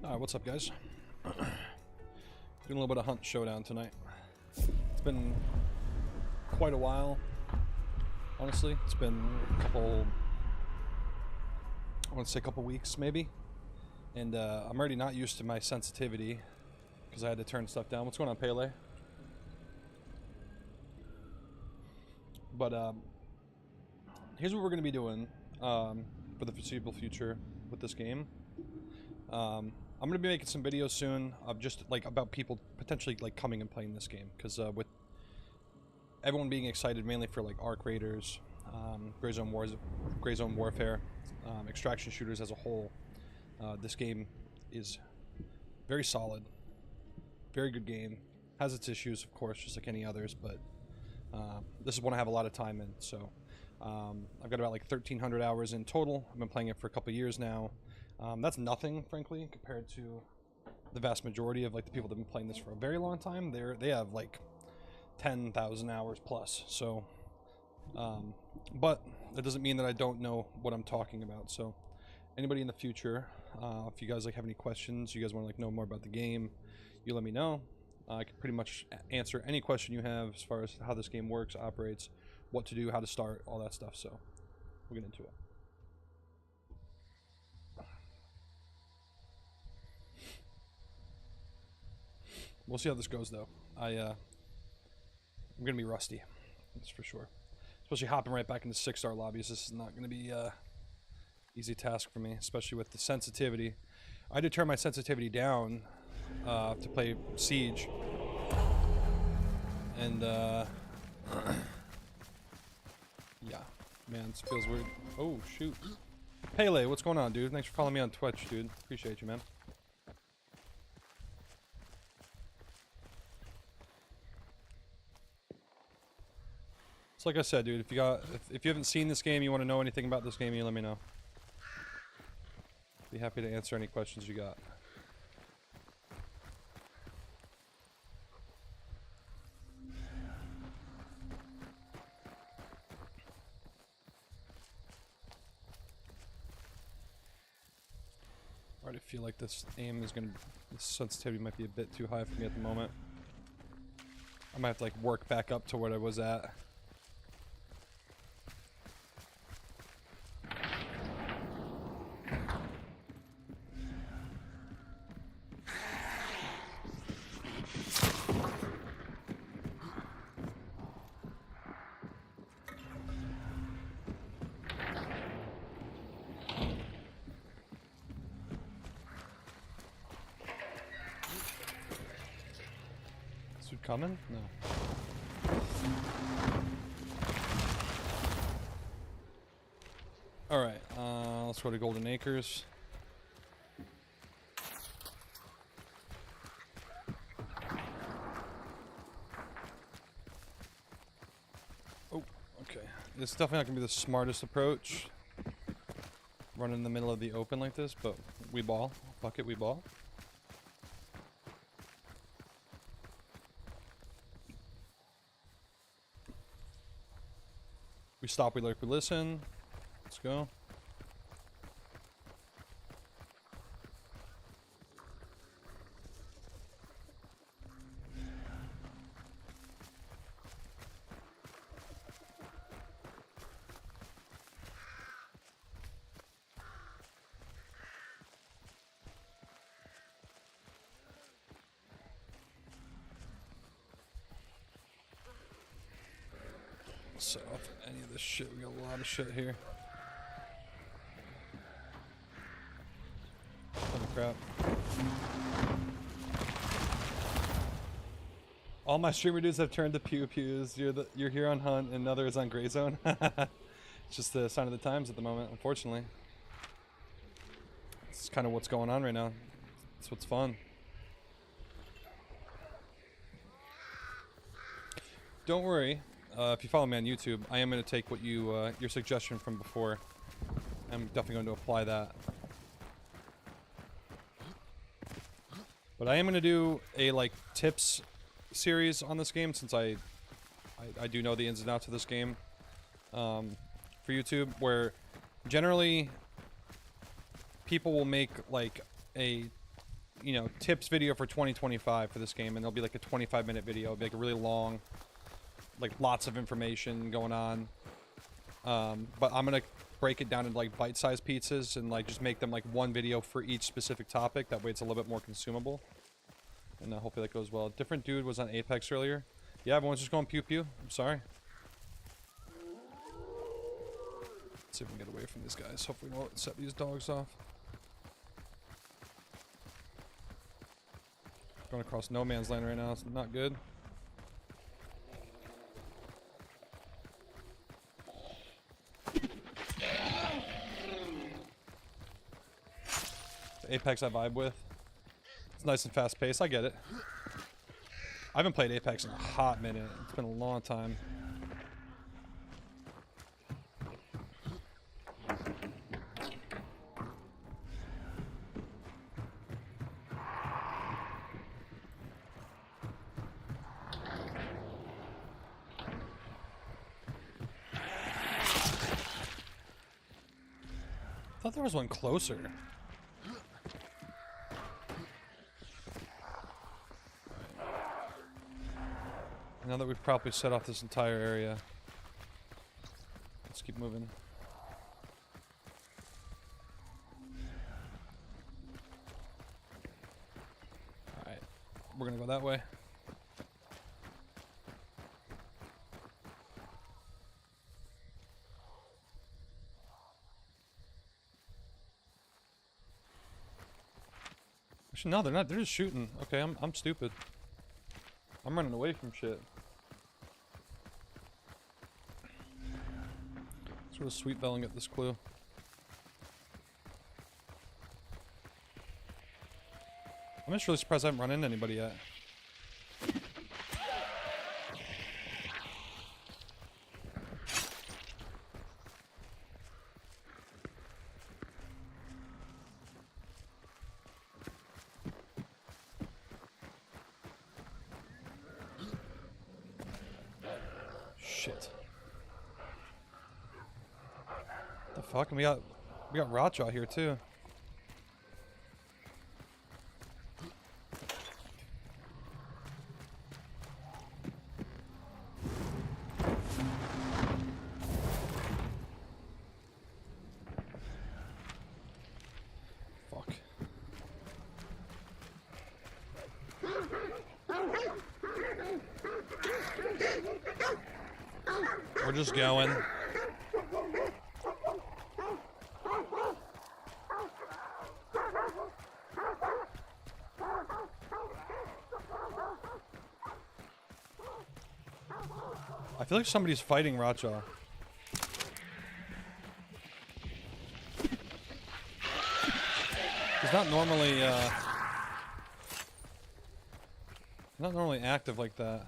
Alright, what's up, guys? Doing a little bit of Hunt Showdown tonight. It's been quite a while, honestly. It's been a couple, I want to say a couple weeks, maybe. And I'm already not used to my sensitivity because I had to turn stuff down. What's going on, Pele? But here's what we're going to be doing for the foreseeable future with this game. I'm gonna be making some videos soon of just like about people potentially like coming and playing this game, because with everyone being excited mainly for like arc raiders, gray zone warfare, extraction shooters as a whole, this game is very solid, very good game. Has its issues, of course, just like any others, but this is one I have a lot of time in. So I've got about like 1,300 hours in total. I've been playing it for a couple years now. That's nothing, frankly, compared to the vast majority of like the people that have been playing this for a very long time. They have like 10,000 hours plus. So, but that doesn't mean that I don't know what I'm talking about. So, anybody in the future, if you guys like have any questions, you guys want to like know more about the game, you let me know. I can pretty much answer any question you have as far as how this game works, operates, what to do, how to start, all that stuff. So, we'll get into it. We'll see how this goes, though. I'm gonna be rusty, that's for sure. Especially hopping right back into 6-star lobbies. This is not gonna be easy task for me, especially with the sensitivity. I had to turn my sensitivity down to play Siege, and yeah, man, this feels weird. Oh shoot, Pele, what's going on, dude? Thanks for following me on Twitch, dude. Appreciate you, man. So like I said, dude, if you haven't seen this game, you want to know anything about this game, you let me know. Be happy to answer any questions you got. I already feel like this sensitivity might be a bit too high for me at the moment. I might have to like work back up to what I was at. Coming? No. Alright, let's go to Golden Acres. Oh, okay. It's definitely not gonna be the smartest approach. Run in the middle of the open like this, but we ball. Fuck it, we ball. We stop, we lurk, we listen. Let's go. Set off any of this shit. We got a lot of shit here. Holy crap. All my streamer dudes have turned to pew pews. You're here on Hunt and another is on Gray Zone. It's just the sign of the times at the moment, unfortunately. It's kind of what's going on right now. It's what's fun. Don't worry. If you follow me on YouTube, I am going to take what your suggestion from before. I'm definitely going to apply that. But I am going to do a like tips series on this game, since I do know the ins and outs of this game for YouTube, where generally people will make like a you know, tips video for 2025 for this game, and it'll be like a 25-minute video. It'll be like a really long, like lots of information going on. But I'm gonna break it down into like bite-sized pizzas and like just make them like one video for each specific topic. That way it's a little bit more consumable. And hopefully that goes well. Different dude was on Apex earlier. Yeah, everyone's just going pew pew. I'm sorry. Let's see if we can get away from these guys. Hopefully we won't set these dogs off. Going across no man's land right now. It's not good. The Apex I vibe with. It's nice and fast paced. I get it. I haven't played Apex in a hot minute. It's been a long time. I thought there was one closer. Now that we've probably set off this entire area, let's keep moving. Alright, we're gonna go that way. Actually, no, they're not. They're just shooting. Okay, I'm stupid. I'm running away from shit. Let's go to Sweet Bell and get this clue. I'm just really surprised I haven't run into anybody yet. Shit. The fuck? And we got Rotjaw here too. Fuck. We're just going. I feel like somebody's fighting Rotjaw. He's not normally active like that.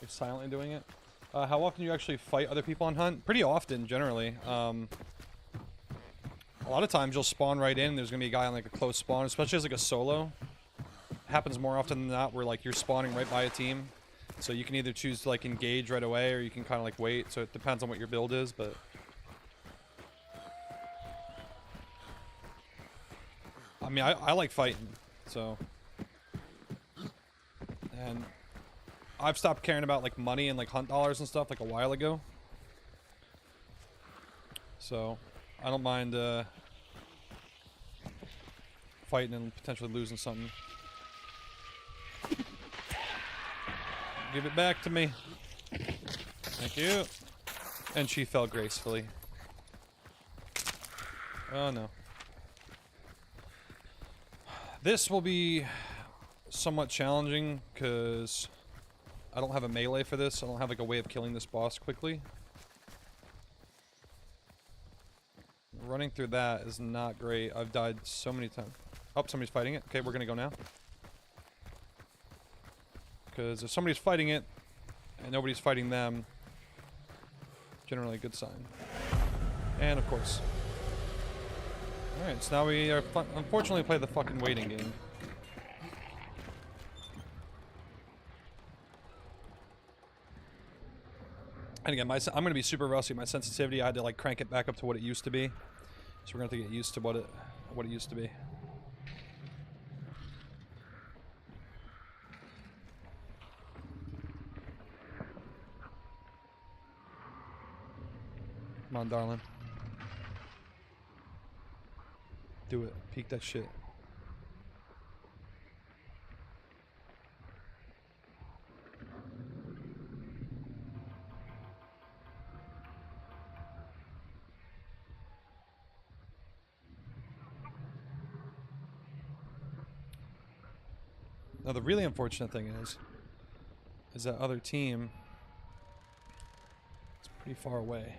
Like silently doing it. How often do you actually fight other people on Hunt? Pretty often, generally. A lot of times you'll spawn right in and there's gonna be a guy on like a close spawn, especially as like a solo. It happens more often than not where like you're spawning right by a team. So you can either choose to like engage right away or you can kind of like wait. So it depends on what your build is, but... I mean, I like fighting, so... And I've stopped caring about like money and like hunt dollars and stuff like a while ago. So I don't mind fighting and potentially losing something. Give it back to me. Thank you. And she fell gracefully. Oh no. This will be somewhat challenging because I don't have a melee for this. I don't have like a way of killing this boss quickly. Running through that is not great. I've died so many times. Oh, somebody's fighting it. Okay, we're gonna go now. Because if somebody's fighting it and nobody's fighting them, generally a good sign. And of course. Alright, so now we are unfortunately play the fucking waiting game. And again, I'm going to be super rusty. My sensitivity, I had to like crank it back up to what it used to be. So we're going to have to get used to what it used to be. Come on, darling. Do it. Peek that shit. Now the really unfortunate thing is that other team is pretty far away.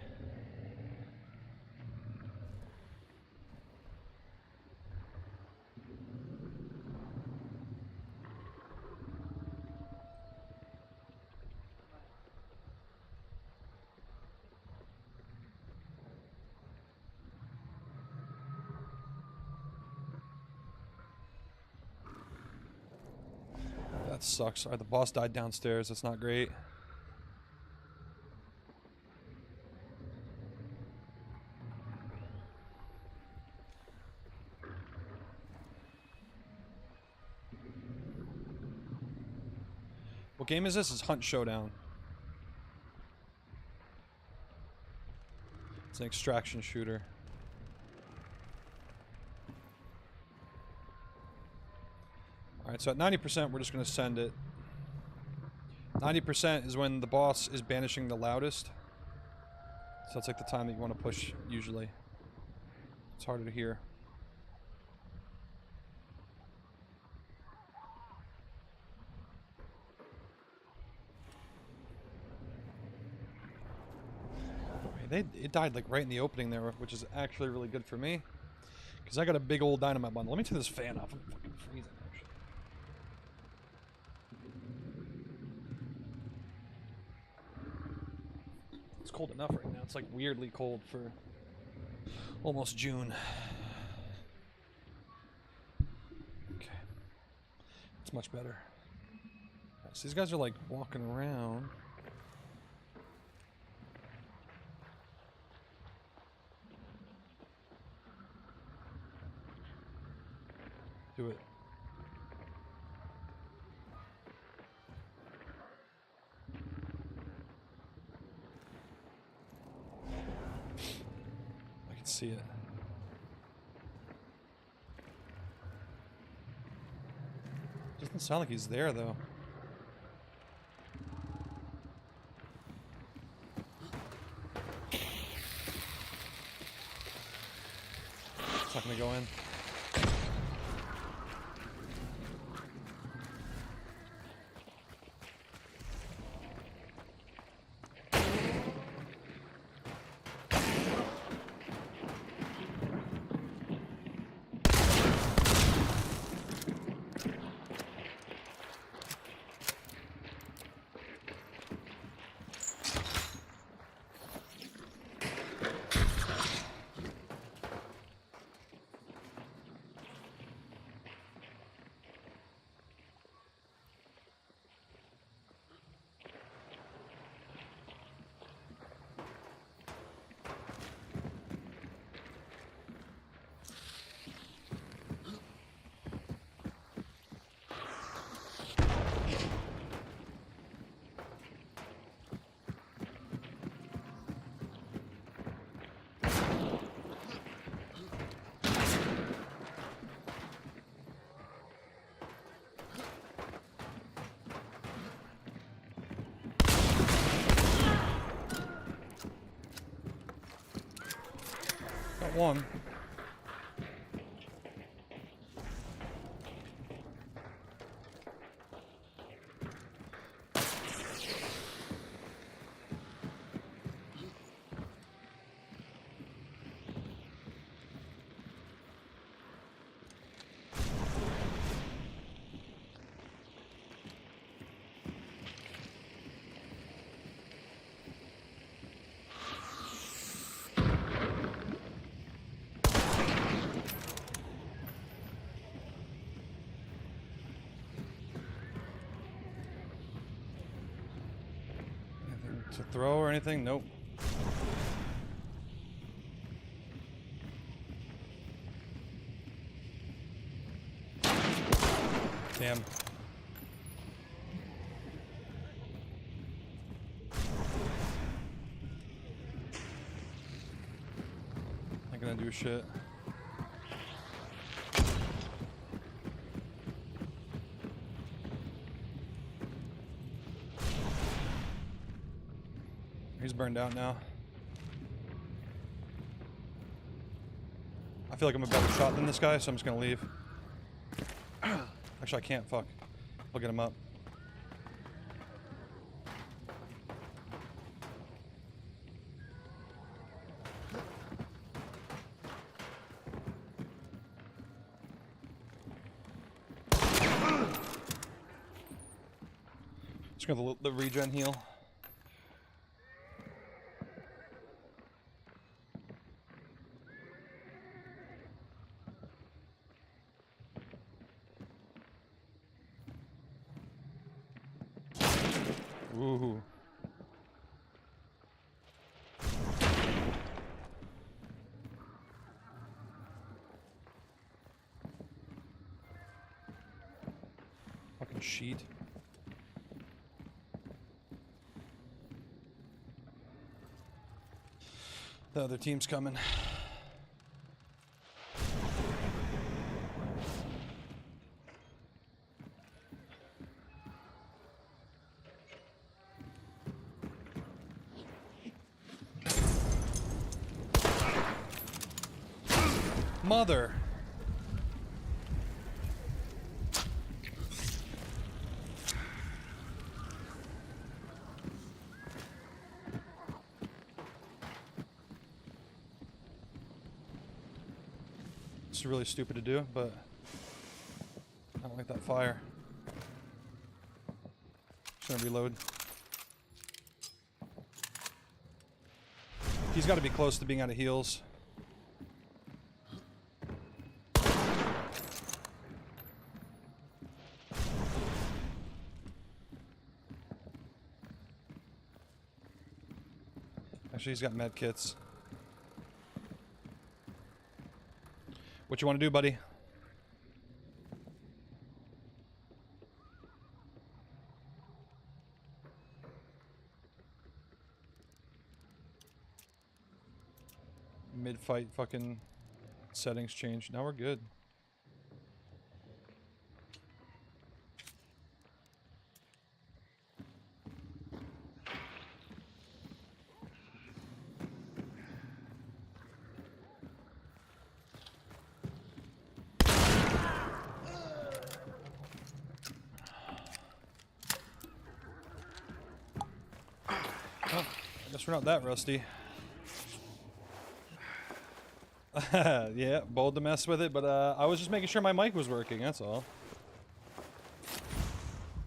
That sucks. Alright, the boss died downstairs. That's not great. What game is this? It's Hunt Showdown. It's an extraction shooter. Alright, so at 90%, we're just going to send it. 90% is when the boss is banishing the loudest. So that's like the time that you want to push, usually. It's harder to hear. It died like right in the opening there, which is actually really good for me. Because I got a big old dynamite bundle. Let me turn this fan off. I'm fucking freezing, actually. It's cold enough right now. It's like weirdly cold for almost June. Okay. It's much better. Right, so these guys are like walking around. Do it. I can see it. Doesn't sound like he's there though. It's not gonna go in. Got one. To throw or anything? Nope. Damn. Not gonna do shit. He's burned out now. I feel like I'm a better shot than this guy, so I'm just gonna leave. Actually, I can't. Fuck. I'll get him up. Just gonna the regen heal. Ooh. Fucking sheet. The other team's coming. Mother. It's really stupid to do, but I don't like that fire. Just gonna reload. He's got to be close to being out of heals. Actually, he's got med kits. What you want to do, buddy? Mid-fight fucking settings changed. Now we're good. Oh, I guess we're not that rusty. Yeah, bold to mess with it, but I was just making sure my mic was working, that's all.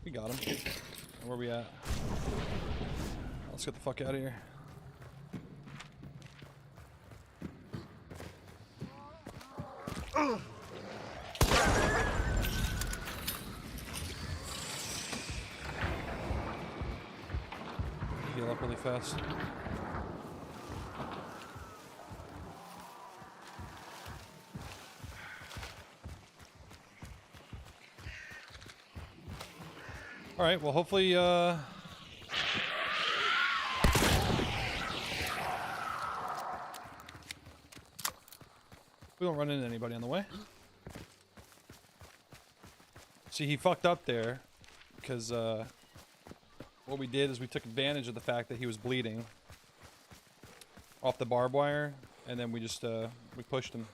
We got him. Where are we at? Let's get the fuck out of here. Heal up really fast. Alright, well hopefully, we don't run into anybody on the way. See, he fucked up there, because, what we did is we took advantage of the fact that he was bleeding off the barbed wire, and then we just, we pushed him.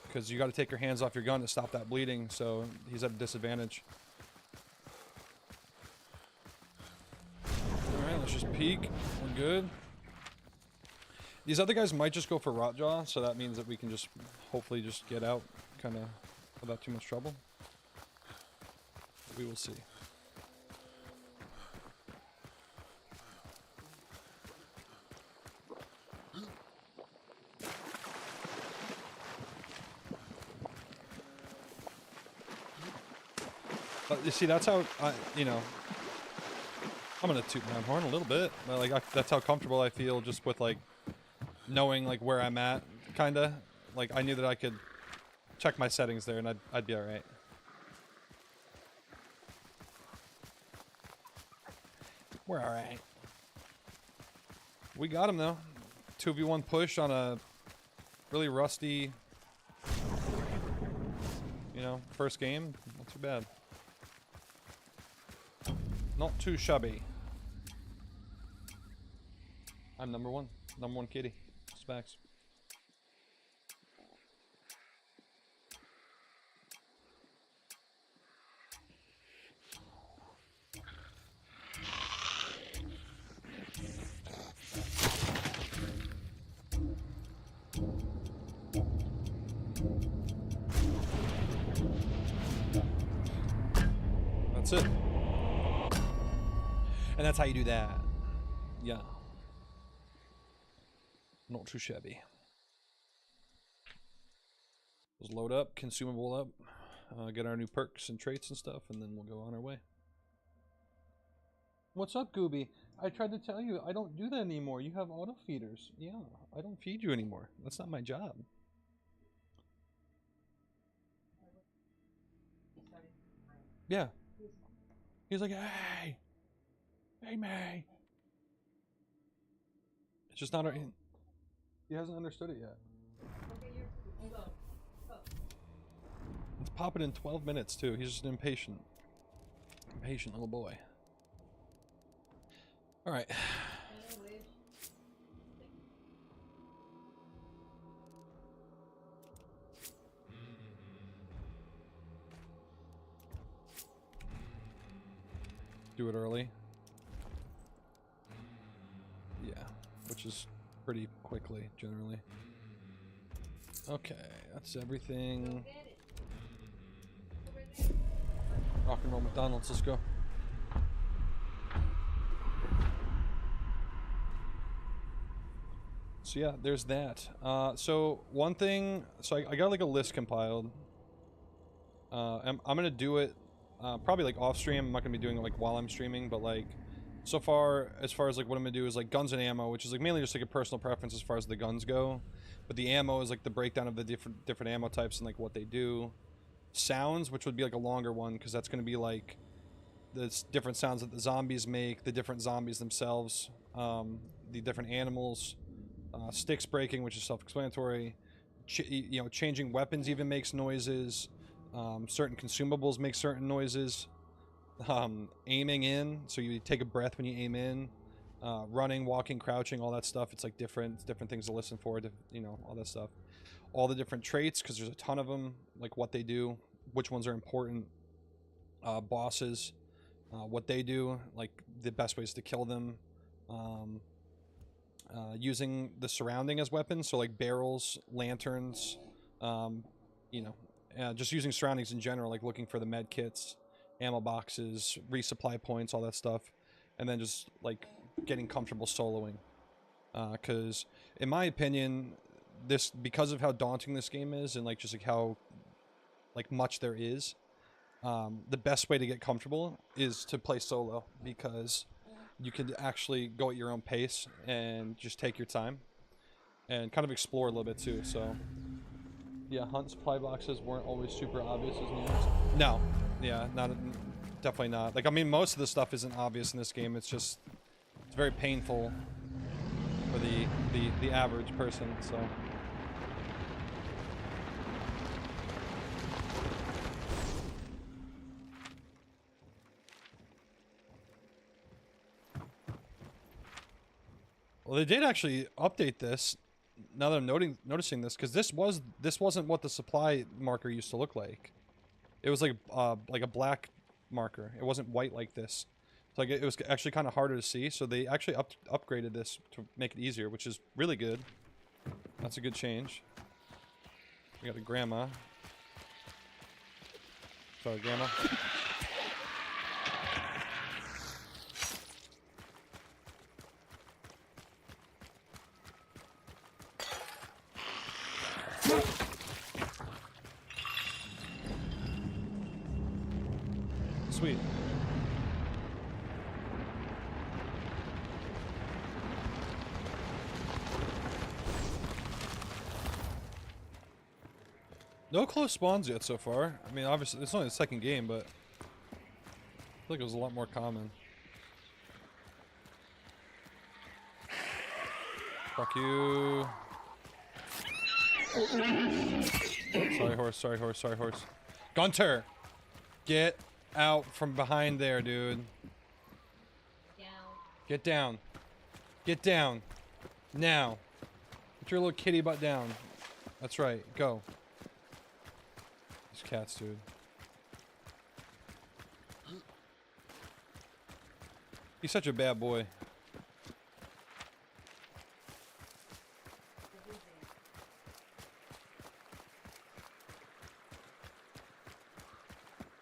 Because you gotta take your hands off your gun to stop that bleeding, so he's at a disadvantage. Let's just peek. We're good. These other guys might just go for Rotjaw, so that means that we can just hopefully just get out kind of without too much trouble. We will see. But you see, that's how, you know, I'm gonna toot my own horn a little bit. Like that's how comfortable I feel just with like knowing like where I'm at, kinda. Like I knew that I could check my settings there and I'd be all right. We're all right. We got him though. 2v1 push on a really rusty, you know, first game. Not too bad. Not too shabby. I'm number one. Number one kitty. Specs. That's it. And that's how you do that. Yeah. Not too shabby. Let's load up, consumable up, get our new perks and traits and stuff, and then we'll go on our way. What's up, Gooby? I tried to tell you, I don't do that anymore. You have auto feeders. Yeah, I don't feed you anymore. That's not my job. Yeah. He's like, hey! Hey, May! It's just not... He hasn't understood it yet. It's popping in 12 minutes, too. He's just an impatient little boy. Alright. Do it early. Yeah, which is pretty quickly, generally. Okay, that's everything. Rock and roll McDonald's, let's go. So yeah, there's that. So one thing, so I got like a list compiled. I'm gonna do it probably like off stream. I'm not gonna be doing it like while I'm streaming, but like so far as like what I'm gonna do is like guns and ammo, which is like mainly just like a personal preference as far as the guns go. But the ammo is like the breakdown of the different ammo types and like what they do. Sounds, which would be like a longer one, because that's gonna be like the different sounds that the zombies make, the different zombies themselves, the different animals. Sticks breaking, which is self-explanatory. You know, changing weapons even makes noises. Certain consumables make certain noises. Aiming in, so you take a breath when you aim in. Running, walking, crouching, all that stuff. It's like different things to listen for. You know, all that stuff. All the different traits, because there's a ton of them. Like what they do, which ones are important. Bosses, what they do, like the best ways to kill them. Using the surrounding as weapons, so like barrels, lanterns, you know, just using surroundings in general, like looking for the med kits, ammo boxes, resupply points, all that stuff, and then just like getting comfortable soloing. Because in my opinion, because of how daunting this game is and like just like how like much there is, the best way to get comfortable is to play solo, because you can actually go at your own pace and just take your time and kind of explore a little bit too. So yeah, hunt supply boxes weren't always super obvious as news. No, yeah, definitely not. Like, I mean, most of the stuff isn't obvious in this game. It's just, it's very painful for the average person, so. Well, they did actually update this. Now that I'm noticing this, because this wasn't what the supply marker used to look like. It was like a black marker. It wasn't white like this. So like it was actually kind of harder to see. So they actually upgraded this to make it easier, which is really good. That's a good change. We got a grandma. Sorry, grandma. Sweet. No close spawns yet so far. I mean, obviously, it's only the second game, but I feel like it was a lot more common. Fuck you. Sorry, horse. Sorry, horse. Sorry, horse. Gunter! Get out from behind there, dude. Get down. Get down. Now. Get your little kitty butt down. That's right. Go. These cats, dude. He's such a bad boy.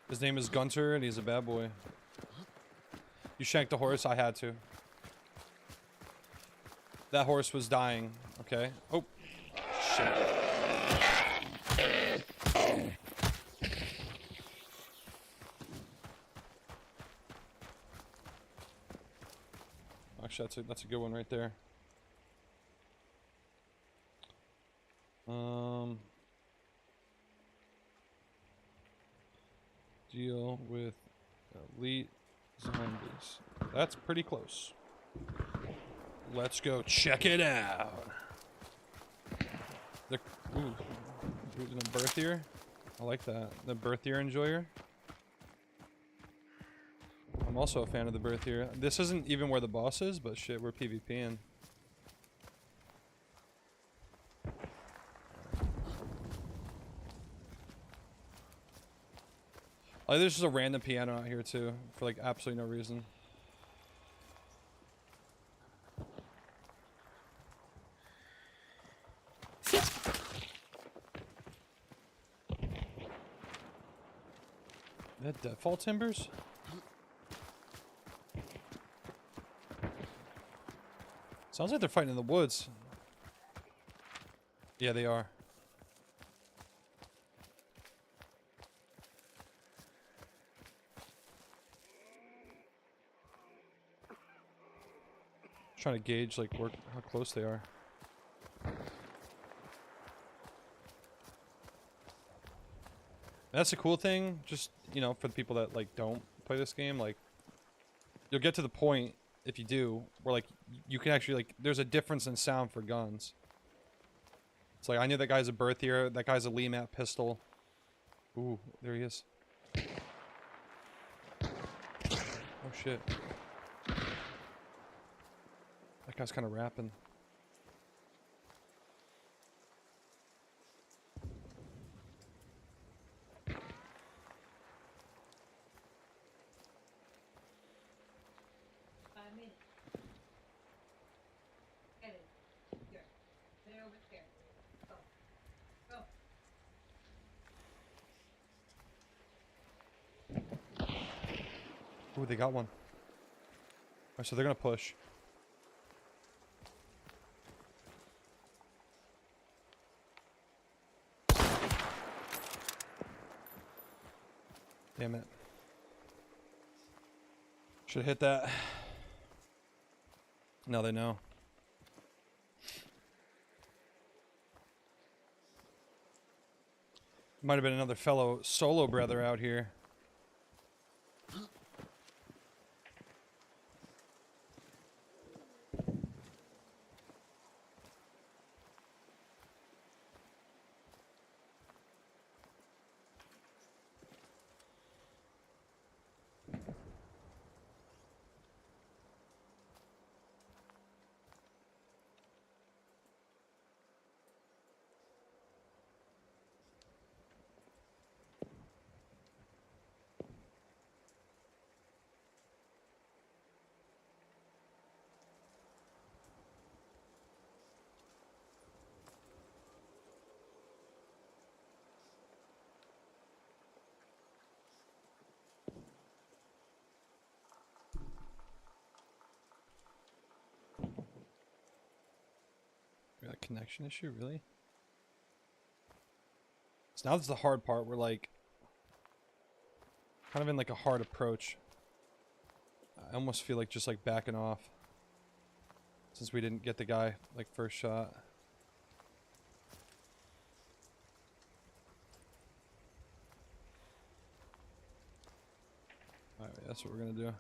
His name is Gunter, and he's a bad boy. You shanked a horse? I had to. That horse was dying, okay? Oh, shit. Actually, that's a good one right there. Deal with elite zombies. That's pretty close. Let's go check it out. The birthier. I like that. The birthier enjoyer. I'm also a fan of the birthier. This isn't even where the boss is, but shit, we're PvPing. Oh, there's just a random piano out here too, for like absolutely no reason. That deadfall timbers? Sounds like they're fighting in the woods. Yeah, they are. Trying to gauge like how close they are. That's a cool thing, just, you know, for the people that like don't play this game, like you'll get to the point, if you do, where like you can actually like there's a difference in sound for guns. It's like I knew that guy's a birthier, that guy's a Lemat pistol. Ooh, there he is. Oh shit. That guy's kind of rapping. Ooh, they got one. Alright, so they're gonna push. Damn it. Should hit that. Now they know. Might have been another fellow solo brother out here. We got a connection issue, really? So now this is the hard part. We're like kind of in like a hard approach. I almost feel like just like backing off since we didn't get the guy like first shot. Alright, that's what we're gonna do.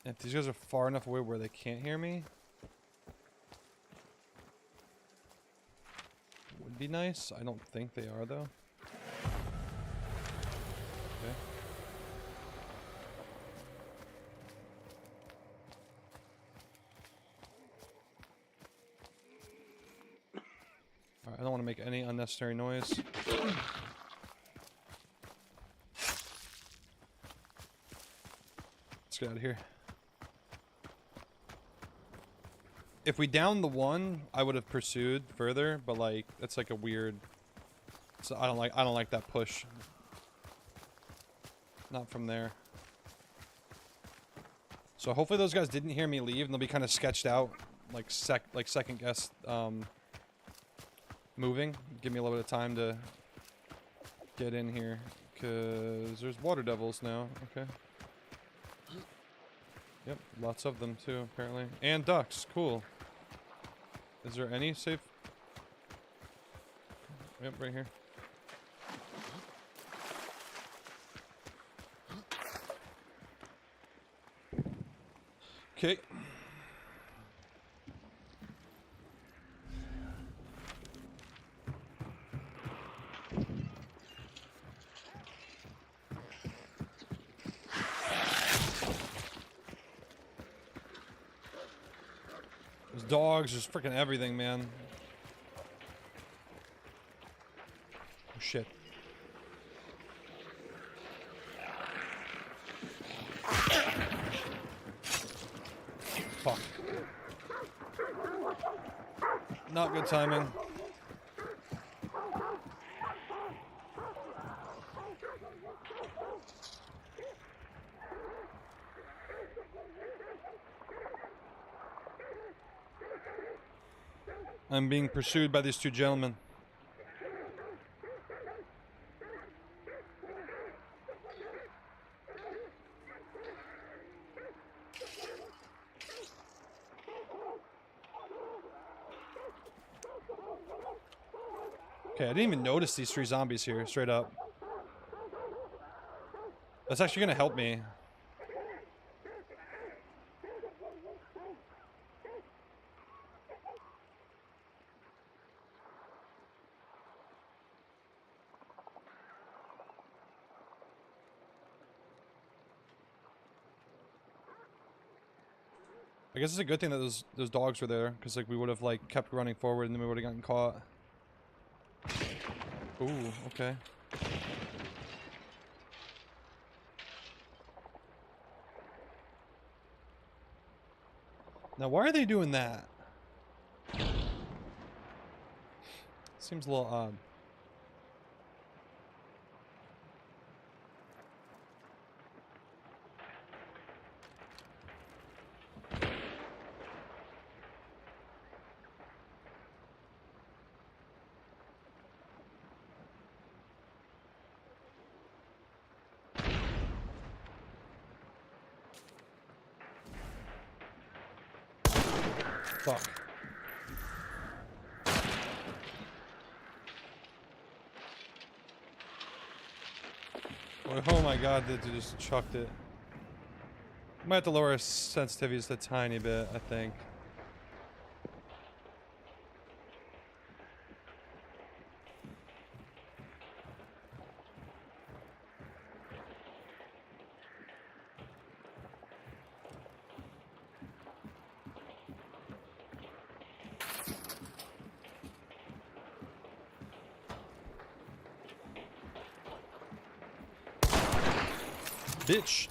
If these guys are far enough away where they can't hear me, would be nice. I don't think they are though. Okay. Alright, I don't want to make any unnecessary noise. Let's get out of here. If we downed the one, I would have pursued further, but like that's like a weird. So I don't like that push. Not from there. So hopefully those guys didn't hear me leave, and they'll be kind of sketched out, like second guess moving. Give me a little bit of time to get in here, cause there's water devils now. Okay. Yep, lots of them too apparently, and ducks. Cool. Is there any safe? Yep, right here. Okay. There's dogs, there's freaking everything, man. Oh, shit. Fuck. Not good timing. I'm being pursued by these two gentlemen. Okay, I didn't even notice these three zombies here, straight up. That's actually gonna help me. I guess it's a good thing that those dogs were there, because like we would have like kept running forward and then we would have gotten caught. Ooh, okay. Now why are they doing that? Seems a little odd. Fuck. Oh my god, they just chucked it. Might have to lower our sensitivity just a tiny bit, I think. Bitch.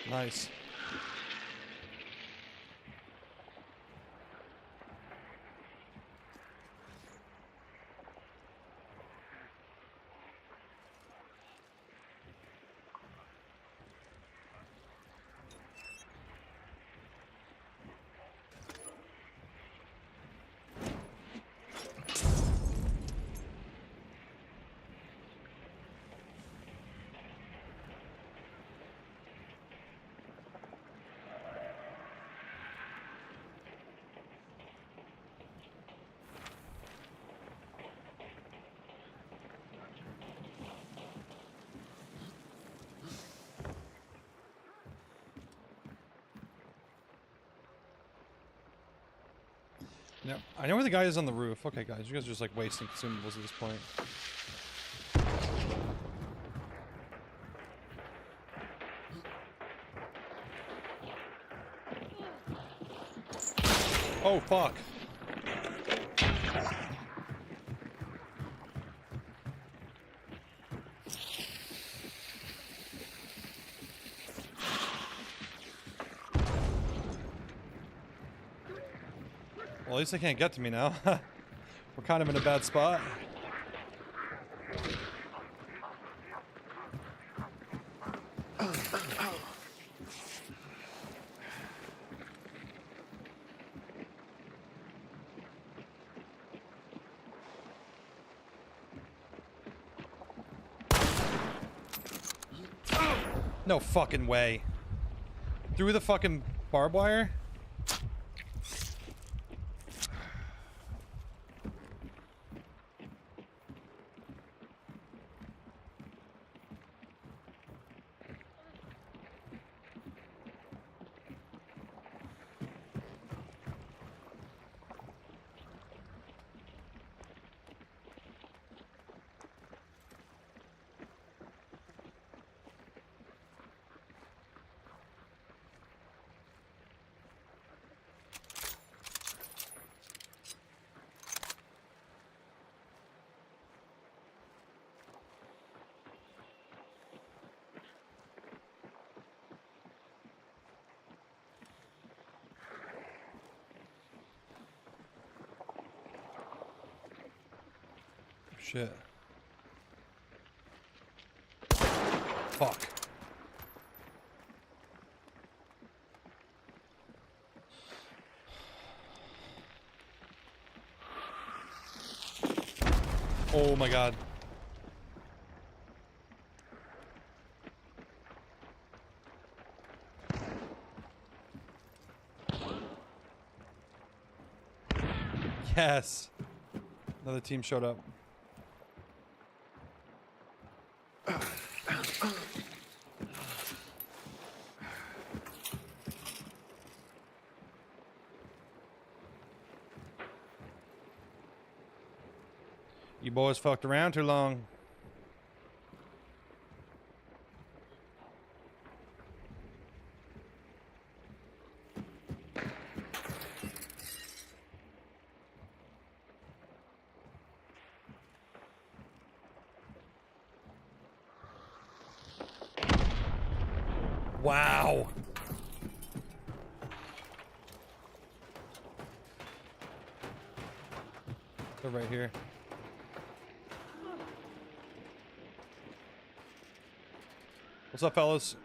Nice. No, I know where the guy is on the roof. Okay, guys, you guys are just like wasting consumables at this point. Oh, fuck. Well, at least they can't get to me now. We're kind of in a bad spot. No fucking way. Through the fucking barbed wire? Shit. Fuck. Oh my god. Yes. Another team showed up. You boys fucked around too long. Wow. They're right here. What's up, fellas?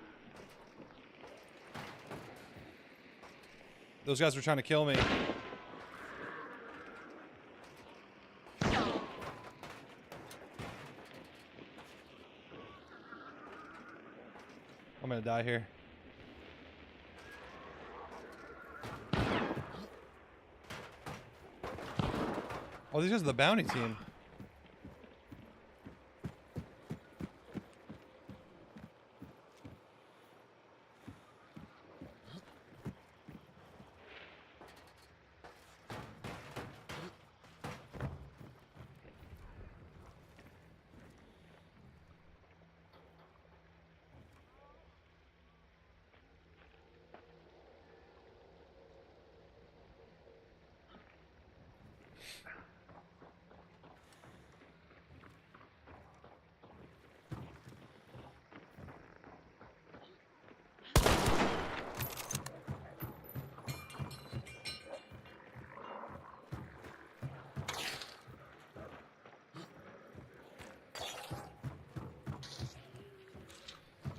Those guys were trying to kill me. I'm gonna die here. Oh, these guys are the bounty team.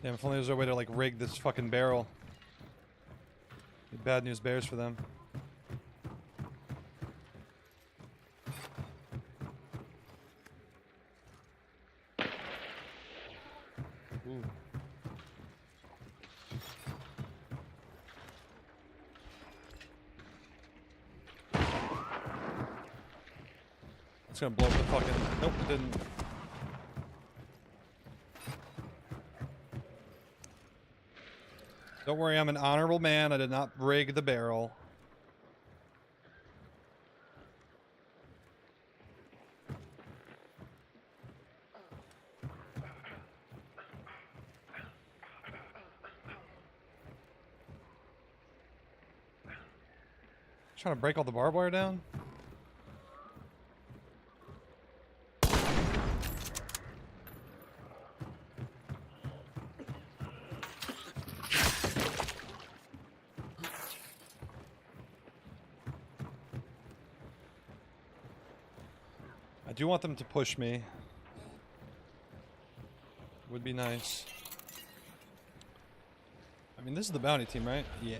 Damn, if only there was a way to like rig this fucking barrel. Bad news bears for them. Ooh. It's gonna blow up the fucking. Nope, it didn't. Don't worry, I'm an honorable man. I did not rig the barrel. Trying to break all the barbed wire down. I do want them to push me. Would be nice. I mean, this is the bounty team, right? Yeah.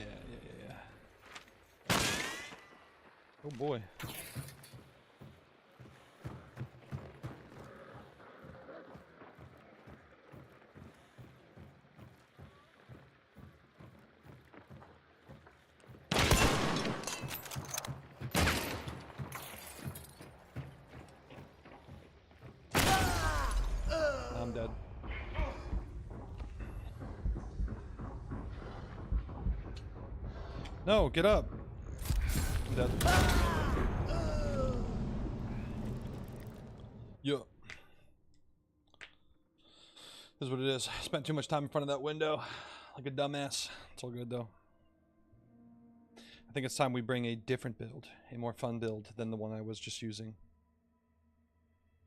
Oh boy. I'm dead. No, get up. I'm dead. Yeah. This is what it is. I spent too much time in front of that window. Like a dumbass. It's all good though. I think it's time we bring a different build. A more fun build than the one I was just using.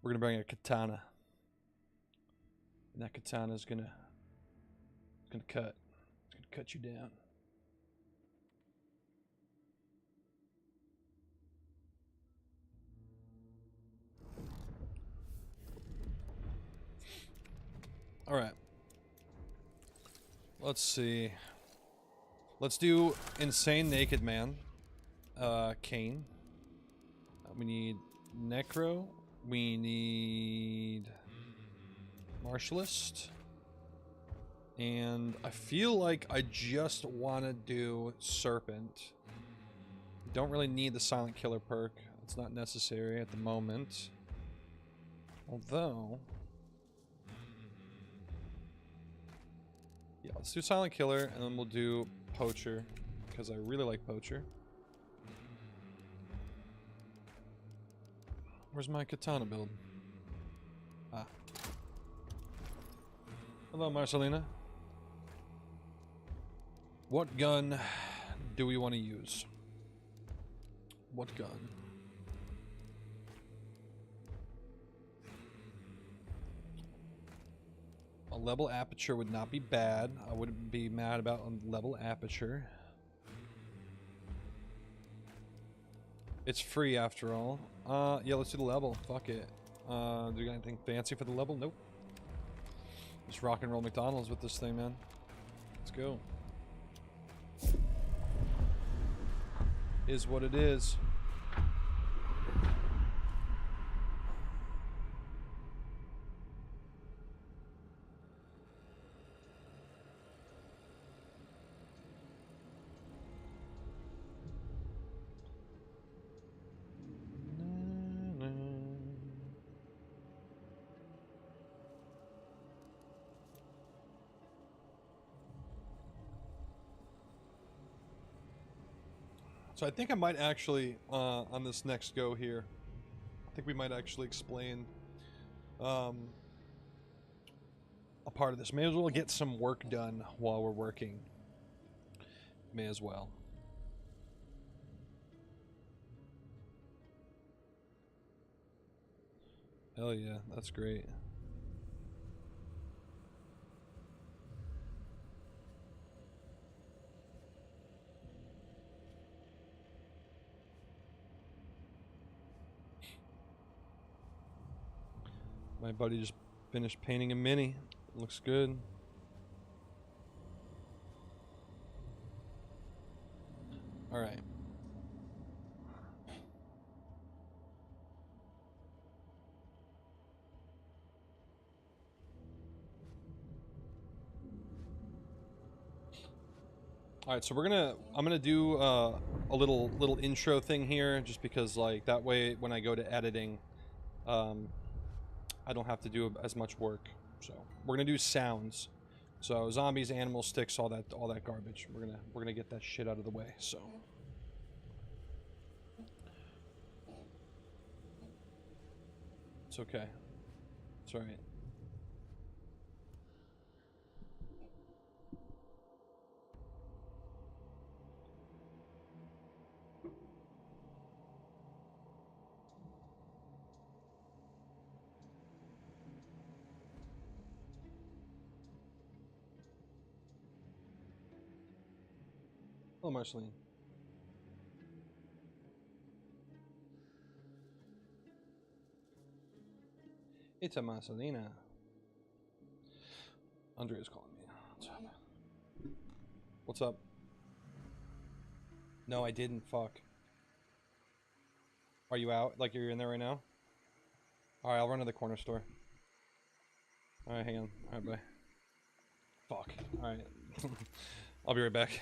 We're gonna bring a katana. And that katana is gonna cut. It's gonna cut you down. Alright. Let's see. Let's do Insane Naked Man. Kane. We need Necro. We need Martialist. And I feel like I just want to do Serpent. Don't really need the Silent Killer perk. It's not necessary at the moment. Although... yeah, let's do Silent Killer, and then we'll do Poacher, because I really like Poacher. Where's my katana build? Ah. Hello, Marcelina. What gun do we want to use? What gun? A level aperture would not be bad. I wouldn't be mad about a level aperture. It's free after all. Yeah, let's do the level. Fuck it. Do you got anything fancy for the level? Nope. Just rock and roll McDonald's with this thing, man. Let's go. Is what it is. So I think I might actually, on this next go here, I think we might actually explain a part of this. May as well get some work done while we're working. May as well. Hell yeah, that's great. My buddy just finished painting a mini. Looks good. All right. All right, so I'm gonna do a little intro thing here, just because like that way when I go to editing, I don't have to do as much work. So we're gonna do sounds. So zombies, animals, sticks, all that garbage. We're gonna get that shit out of the way. So. It's okay. It's alright. Hello, Marceline. It's a Marcelina. Andrea's calling me. What's up? What's up? No, I didn't. Fuck. Are you out? Like you're in there right now? Alright, I'll run to the corner store. Alright, hang on. Alright, bye. Fuck. Alright. I'll be right back.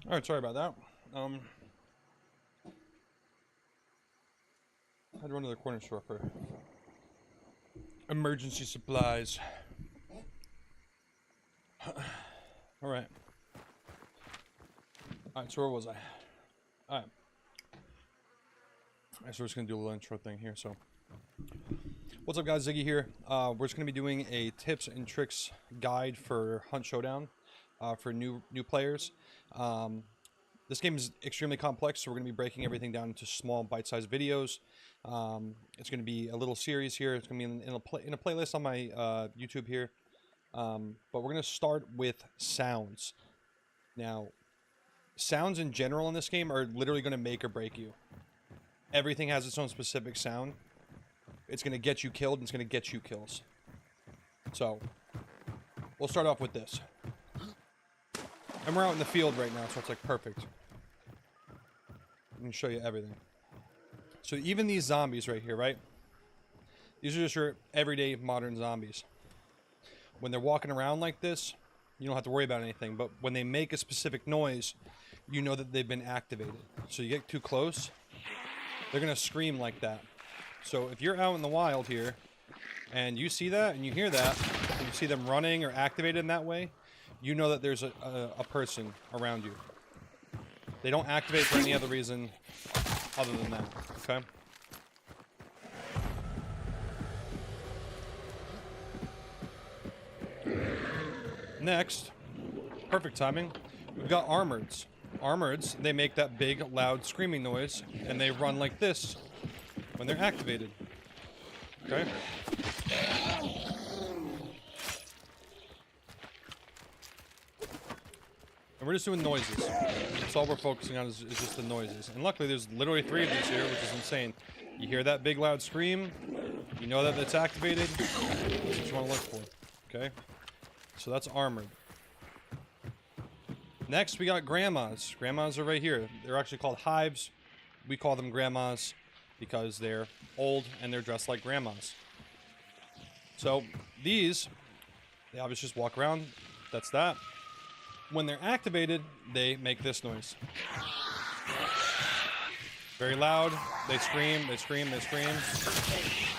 Alright, sorry about that. I had to run to the corner store for emergency supplies. Alright. Alright, so where was I? Alright. So we're just gonna do a little intro thing here, so. What's up guys, Ziggy here. We're just gonna be doing a tips and tricks guide for Hunt Showdown for new players. This game is extremely complex, so we're gonna be breaking everything down into small bite-sized videos. It's gonna be a little series here. It's gonna be in a playlist on my YouTube here. But we're gonna start with sounds. Now, sounds in general in this game are literally gonna make or break you. Everything has its own specific sound. It's going to get you killed, and it's going to get you kills. So, we'll start off with this. And we're out in the field right now, so it's like perfect. I can show you everything. So even these zombies right here, right? These are just your everyday modern zombies. When they're walking around like this, you don't have to worry about anything. But when they make a specific noise, you know that they've been activated. So you get too close, they're going to scream like that. So if you're out in the wild here, and you see that, and you hear that, and you see them running or activated in that way, you know that there's a person around you. They don't activate for any other reason other than that, okay? Next, perfect timing, we've got armoreds. Armoreds, they make that big, loud screaming noise, and they run like this when they're activated. Okay? And we're just doing noises. That's all we're focusing on is just the noises. And luckily there's literally 3 of these here, which is insane. You hear that big loud scream, you know that it's activated, that's what you want to look for. Okay? So that's armored. Next we got grandmas. Grandmas are right here. They're actually called hives. We call them grandmas because they're old and they're dressed like grandmas. So these, they obviously just walk around. That's that. When they're activated, they make this noise. Very loud. They scream, they scream, they scream.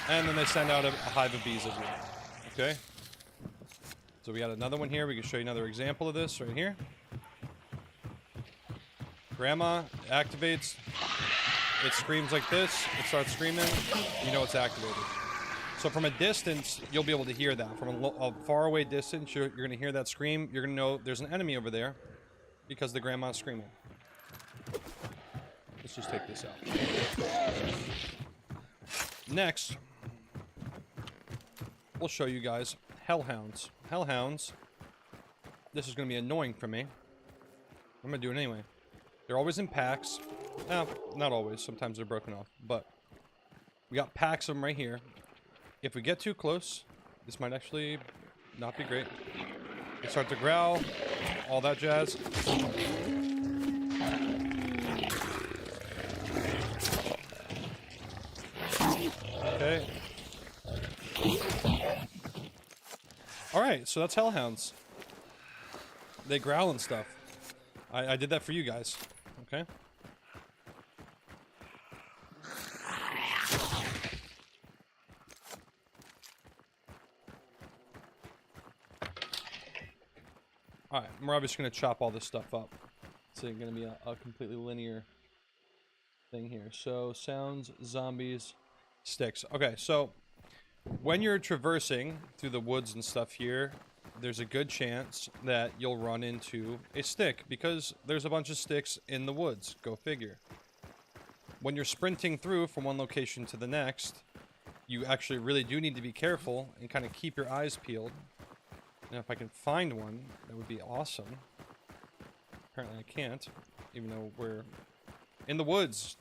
And then they send out a hive of bees as well. Okay? So we got another one here. We can show you another example of this right here. Grandma activates. It screams like this. It starts screaming. You know it's activated. So from a distance, you'll be able to hear that. From a far away distance, you're going to hear that scream. You're going to know there's an enemy over there because the grandma's screaming. Let's just take this out. Next, we'll show you guys hellhounds. Hellhounds, this is going to be annoying for me. I'm going to do it anyway. They're always in packs. Not always. Sometimes they're broken off. But we got packs of them right here. If we get too close, this might actually not be great. They start to growl, all that jazz. Okay. Alright, so that's hellhounds. They growl and stuff. I did that for you guys. Okay? Alright, we're obviously going to chop all this stuff up. It's going to be a completely linear thing here. So, sounds, zombies, sticks. Okay, so when you're traversing through the woods and stuff here, there's a good chance that you'll run into a stick because there's a bunch of sticks in the woods. Go figure. When you're sprinting through from one location to the next, you actually really do need to be careful and kind of keep your eyes peeled. And if I can find one, that would be awesome. Apparently I can't, even though we're in the woods.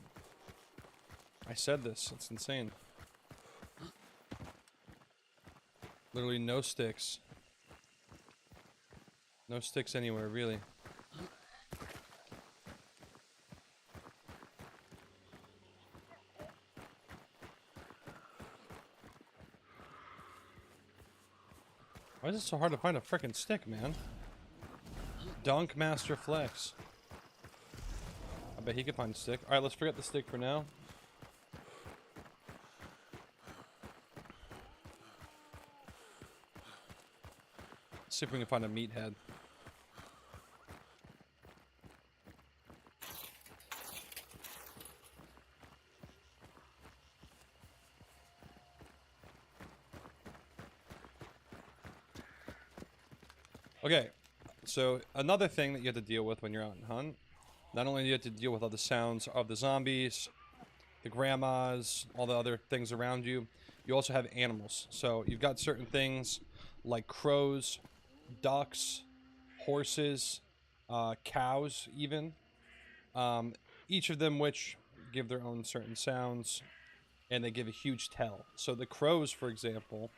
I said this. It's insane. Literally no sticks. No sticks anywhere, really. Why is it so hard to find a frickin' stick, man? Dunk Master Flex. bet he could find a stick. Alright, let's forget the stick for now. See if we can find a meathead. Okay, so another thing that you have to deal with when you're out in hunt, not only do you have to deal with all the sounds of the zombies, the grandmas, all the other things around you, you also have animals. So you've got certain things like crows, ducks, horses, cows even, each of them which give their own certain sounds, and they give a huge tell. So the crows, for example,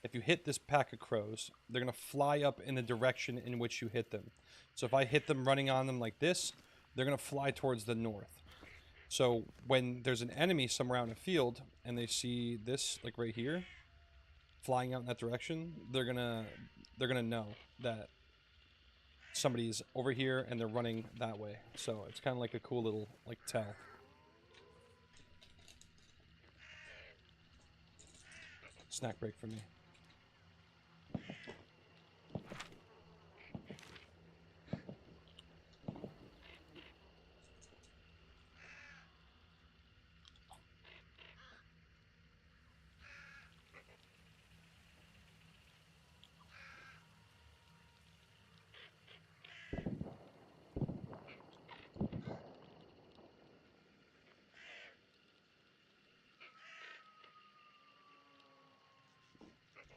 if you hit this pack of crows, they're going to fly up in the direction in which you hit them. So if I hit them running on them like this, they're going to fly towards the north. So when there's an enemy somewhere out in a field and they see this, like right here, flying out in that direction, they're gonna know that somebody's over here and they're running that way. So it's kind of like a cool little like tell. Snack break for me.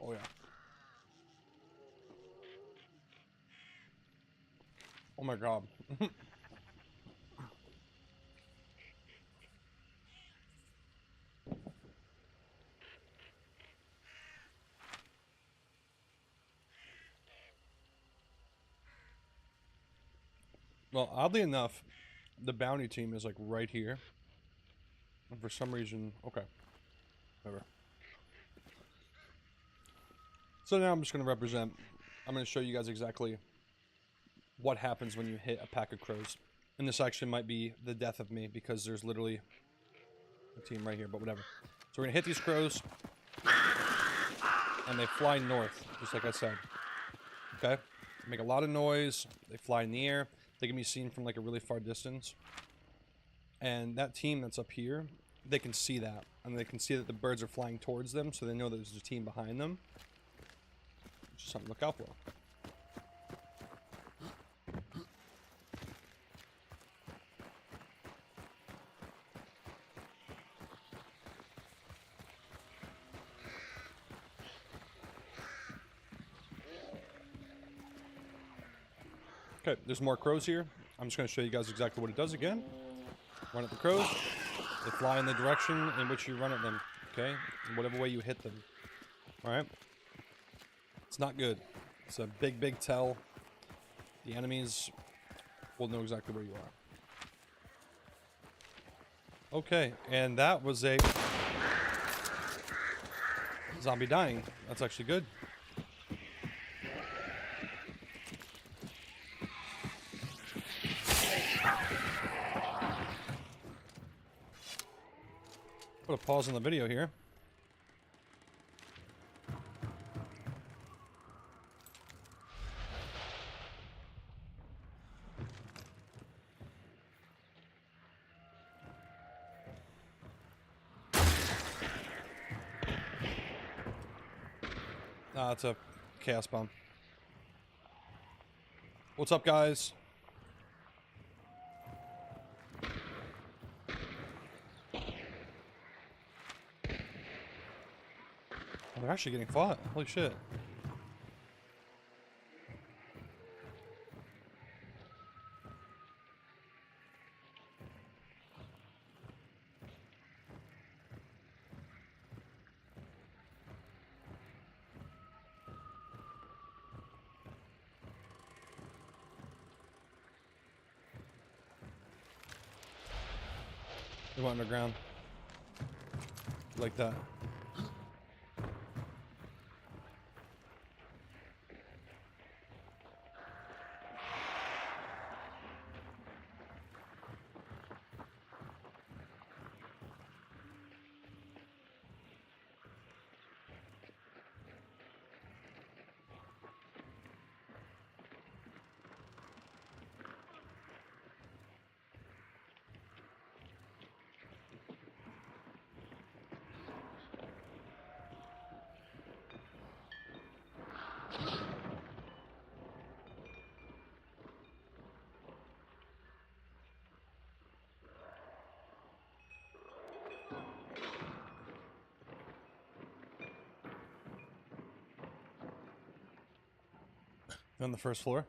Oh yeah. Oh my god. Well, oddly enough, the bounty team is like right here. And for some reason, okay. Whatever. So now I'm just going to represent, I'm going to show you guys exactly what happens when you hit a pack of crows. And this actually might be the death of me because there's literally a team right here, but whatever. So we're going to hit these crows, and they fly north, just like I said. Okay? They make a lot of noise, they fly in the air, they can be seen from like a really far distance. And that team that's up here, they can see that. And they can see that the birds are flying towards them, so they know there's a team behind them. Which is something to look out for. Okay, there's more crows here. I'm just going to show you guys exactly what it does again. Run at the crows. They fly in the direction in which you run at them. Okay? In whatever way you hit them. Alright? It's not good. It's a big, big tell. The enemies will know exactly where you are. Okay, and that was a zombie dying. That's actually good. Put a pause on the video here. It's a chaos bomb. What's up, guys? Oh, they're actually getting fought. Holy shit. They went underground. Like that. On the first floor.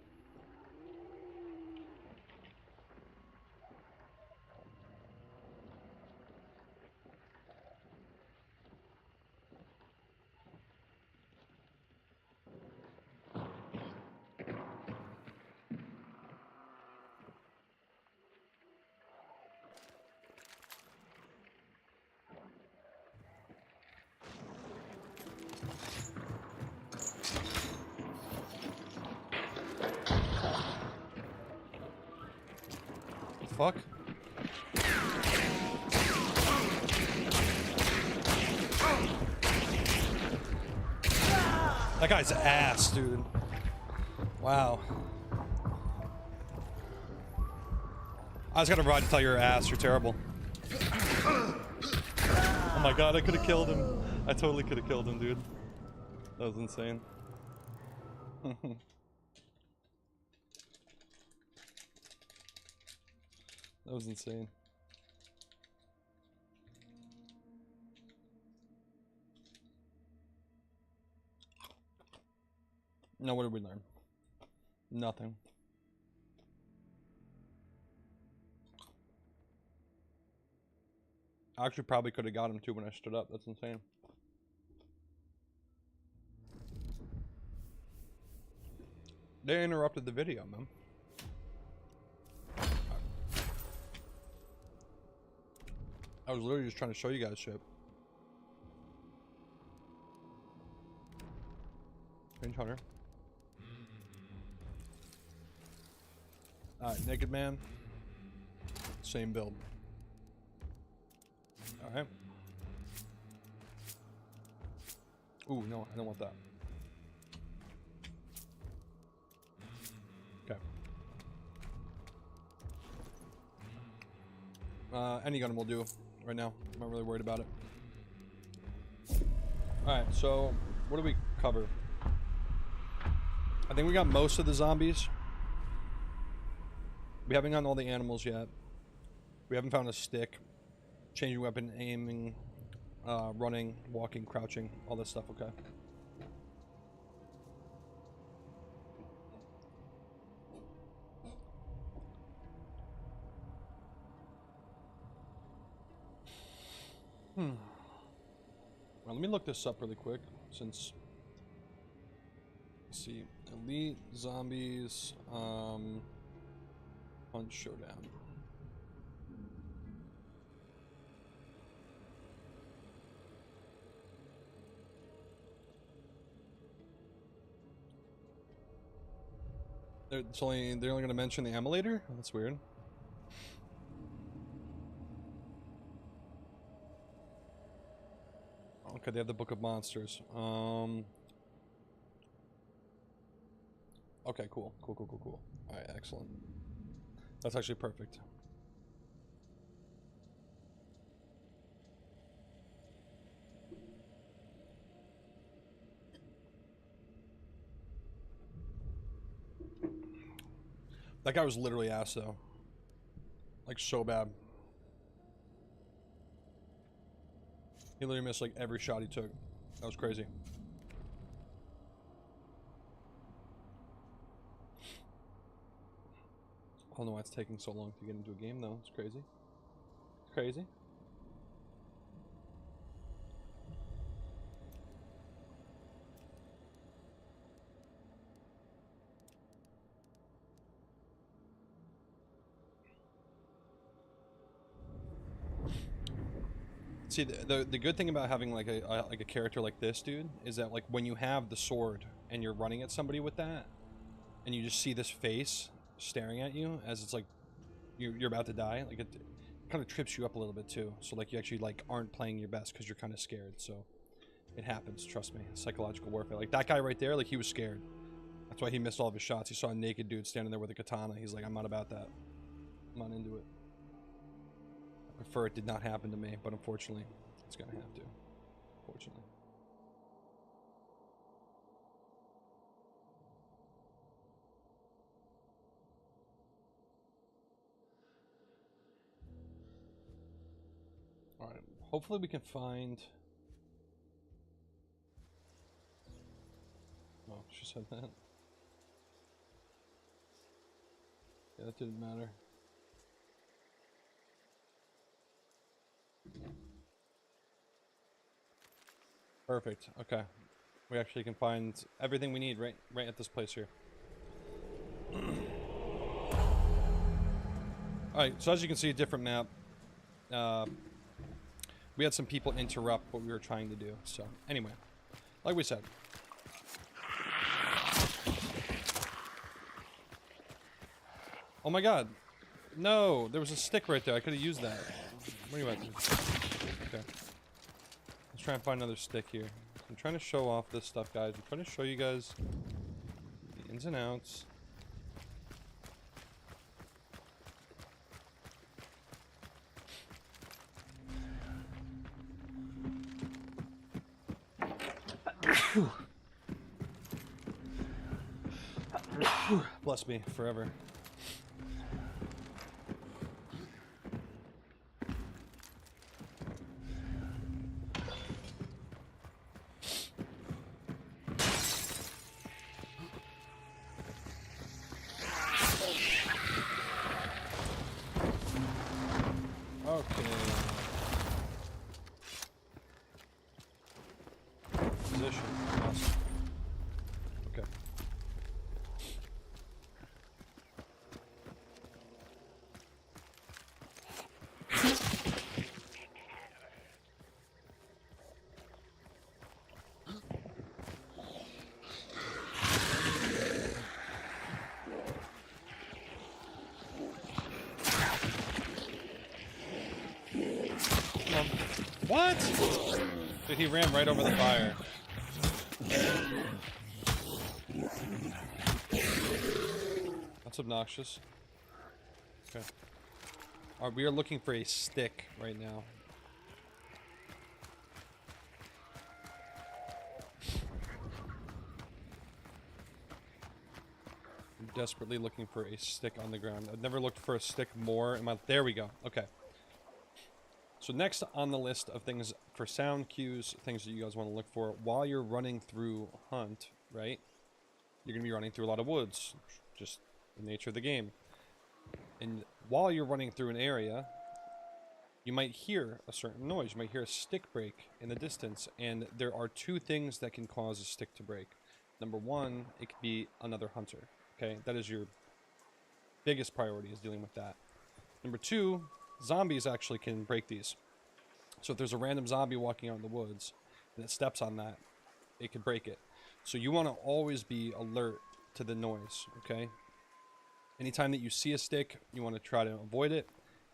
Fuck. That guy's ass, dude. Wow. I was gonna ride to tell your ass, you're terrible. Oh my god, I could have killed him. I totally could have killed him, dude. That was insane. That was insane. Now what did we learn? Nothing. I actually probably could have got him too when I stood up. That's insane. They interrupted the video, man. I was literally just trying to show you guys shit. Change hunter. Alright, naked man. Same build. Alright. Ooh, no, I don't want that. Okay. Any gun will do right now. I'm not really worried about it. Alright, so what do we cover? I think we got most of the zombies. We haven't gotten all the animals yet. We haven't found a stick. Changing weapon, aiming, running, walking, crouching, all this stuff, okay. Well, let me look this up really quick, since... Let's see. Elite, zombies, Hunt Showdown. They're only going to mention the emulator? Oh, that's weird. Okay, they have the Book of Monsters. Okay, cool. Cool. Alright, excellent. That's actually perfect. That guy was literally ass, though. Like, so bad. He literally missed, like, every shot he took. That was crazy. I don't know why it's taking so long to get into a game, though. It's crazy. It's crazy. See, the good thing about having like a character like this, dude, is that like when you have the sword and you're running at somebody with that, and you just see this face staring at you as it's like you're about to die, like it kind of trips you up a little bit too. So like you actually like aren't playing your best because you're kind of scared. So it happens, trust me. Psychological warfare. Like that guy right there, like he was scared. That's why he missed all of his shots. He saw a naked dude standing there with a katana. He's like, I'm not about that. I'm not into it. I prefer it did not happen to me, but unfortunately, it's gonna have to. Fortunately. Alright, hopefully we can find... Oh, she said that. Yeah, that didn't matter. Perfect. Okay. We actually can find everything we need right at this place here. Alright, so as you can see, a different map. We had some people interrupt what we were trying to do. So, anyway. Like we said. Oh my god. No, there was a stick right there. I could have used that. Where are you at? Okay. Let's try and find another stick here. I'm trying to show off this stuff, guys. I'm trying to show you guys the ins and outs. Bless me forever. Okay. Position. Awesome. Okay. What? Dude, he ran right over the fire. That's obnoxious. Okay. Alright, we are looking for a stick right now. I'm desperately looking for a stick on the ground. I've never looked for a stick more in my... There we go. Okay. So next on the list of things for sound cues, things that you guys want to look for while you're running through Hunt, right? You're going to be running through a lot of woods, just the nature of the game. And while you're running through an area, you might hear a certain noise. You might hear a stick break in the distance, and there are two things that can cause a stick to break. Number one, it could be another hunter, okay? That is your biggest priority, is dealing with that. Number two, zombies actually can break these. So if there's a random zombie walking out in the woods and it steps on that, it could break it. So you want to always be alert to the noise, okay? Anytime that you see a stick, you want to try to avoid it.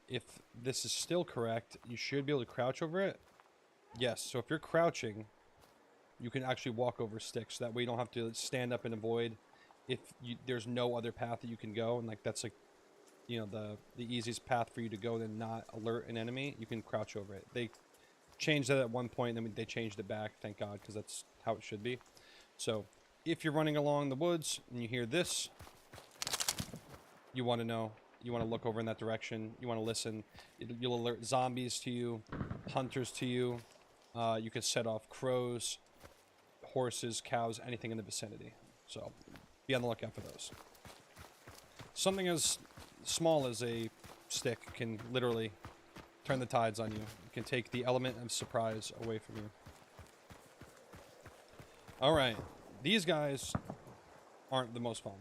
If this is still correct, you should be able to crouch over it. Yes, so if you're crouching, you can actually walk over sticks. That way you don't have to stand up and avoid if there's no other path that you can go. And like that's like, you know, the easiest path for you to go and not alert an enemy. You can crouch over it. They changed that at one point, and then they changed it back, thank God, because that's how it should be. So if you're running along the woods and you hear this, you want to know. You want to look over in that direction. You want to listen. You'll alert zombies to you, hunters to you. You can set off crows, horses, cows, anything in the vicinity. So be on the lookout for those. Something as small as a stick can literally turn the tides on you. It can take the element of surprise away from you. Alright, these guys aren't the most fun.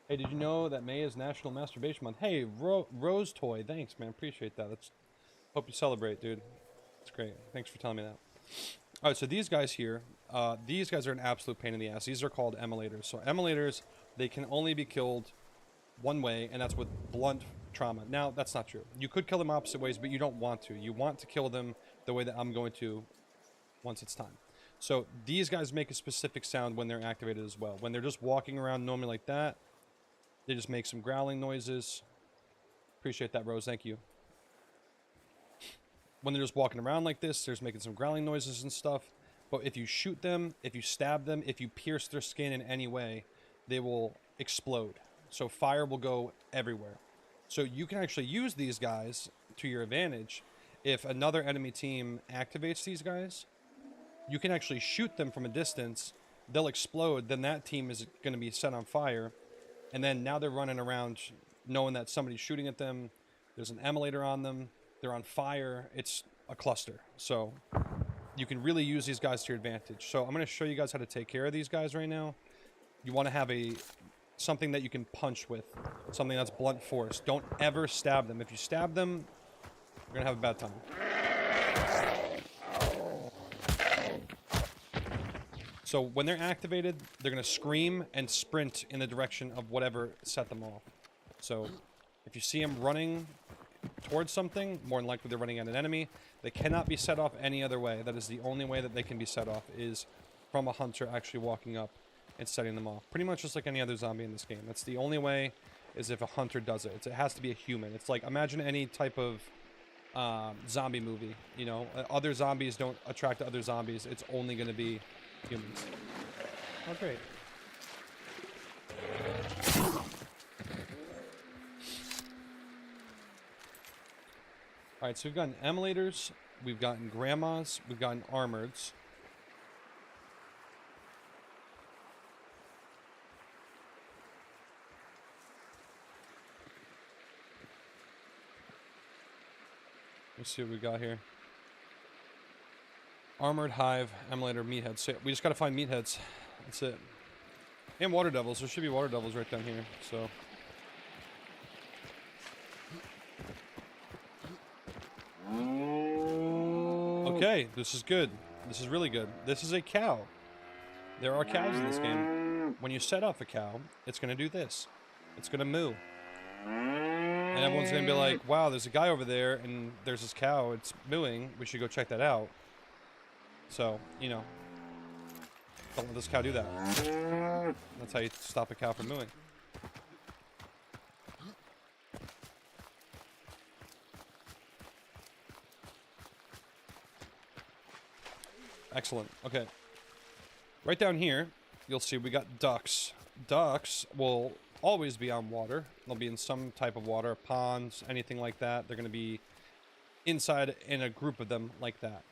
Hey, did you know that May is National Masturbation Month? Hey, Rose Toy, thanks, man. Appreciate that. Hope you celebrate, dude. It's great. Thanks for telling me that. Alright, so these guys here, these guys are an absolute pain in the ass. These are called emulators. So emulators, they can only be killed one way, and that's with blunt trauma. Now, that's not true. You could kill them opposite ways, but you don't want to. You want to kill them the way that I'm going to once it's time. So these guys make a specific sound when they're activated as well. When they're just walking around normally like that, they just make some growling noises. Appreciate that, Rose. Thank you. When they're just walking around like this, they're just making some growling noises and stuff. But if you shoot them, if you stab them, if you pierce their skin in any way, they will explode. So fire will go everywhere. So you can actually use these guys to your advantage. If another enemy team activates these guys, you can actually shoot them from a distance. They'll explode. Then that team is going to be set on fire. And then now they're running around knowing that somebody's shooting at them, there's an emulator on them, they're on fire, it's a cluster. So you can really use these guys to your advantage. So I'm going to show you guys how to take care of these guys right now. You want to have something that you can punch with, something that's blunt force. Don't ever stab them. If you stab them, you're going to have a bad time. So when they're activated, they're going to scream and sprint in the direction of whatever set them off. So if you see them running towards something, more than likely they're running at an enemy. They cannot be set off any other way. That is the only way that they can be set off, is from a hunter actually walking up and setting them off. Pretty much just like any other zombie in this game. That's the only way, is if a hunter does it. It has to be a human. It's like, imagine any type of zombie movie. You know, other zombies don't attract other zombies. It's only going to be humans. Oh, great. Alright, so we've gotten emulators, we've gotten grandmas, we've gotten armoreds. Let's see what we got here. Armored, hive, emulator, meatheads. So we just gotta find meatheads. That's it. And water devils. There should be water devils right down here, so. Okay, this is good. This is really good. This is a cow. There are cows in this game. When you set off a cow, it's gonna do this. It's gonna moo. And everyone's gonna be like, wow, there's a guy over there and there's this cow, it's mooing. We should go check that out. So, you know, don't let this cow do that. That's how you stop a cow from mooing. Excellent. Okay. Right down here, you'll see we got ducks. Ducks will always be on water. They'll be in some type of water, ponds, anything like that. They're going to be inside in a group of them like that.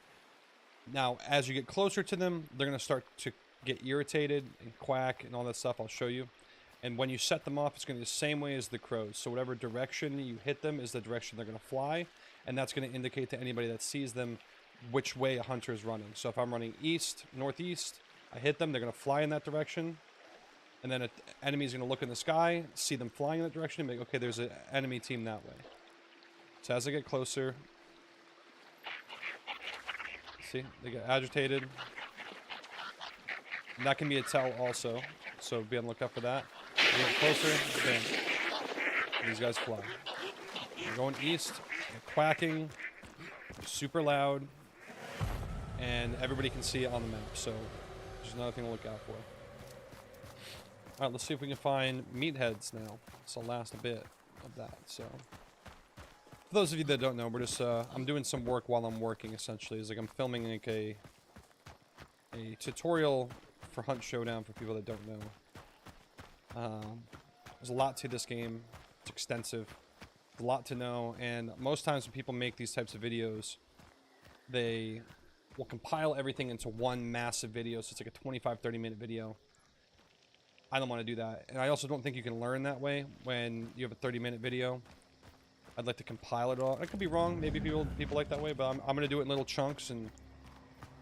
Now, as you get closer to them, they're going to start to get irritated and quack and all that stuff. I'll show you. And when you set them off, it's going to be the same way as the crows. So whatever direction you hit them is the direction they're going to fly. And that's going to indicate to anybody that sees them which way a hunter is running. So if I'm running east, northeast, I hit them, they're going to fly in that direction. And then an enemy is going to look in the sky, see them flying in that direction, and be like, okay, there's an enemy team that way. So as I get closer, see, they get agitated. And that can be a tell also, so be on the lookout for that. As you get closer, bam. These guys fly. They're going east, they're quacking, super loud, and everybody can see it on the map, so there's another thing to look out for. Alright, let's see if we can find meatheads now. It's the last bit of that, so. For those of you that don't know, we're just, I'm doing some work while I'm working, essentially. It's like I'm filming like a tutorial for Hunt Showdown for people that don't know. There's a lot to this game. It's extensive. There's a lot to know, and most times when people make these types of videos, they will compile everything into one massive video, so it's like a 25-30 minute video. I don't want to do that, and I also don't think you can learn that way when you have a 30-minute video. I'd like to compile it all. I could be wrong. Maybe people like that way, but I'm going to do it in little chunks, and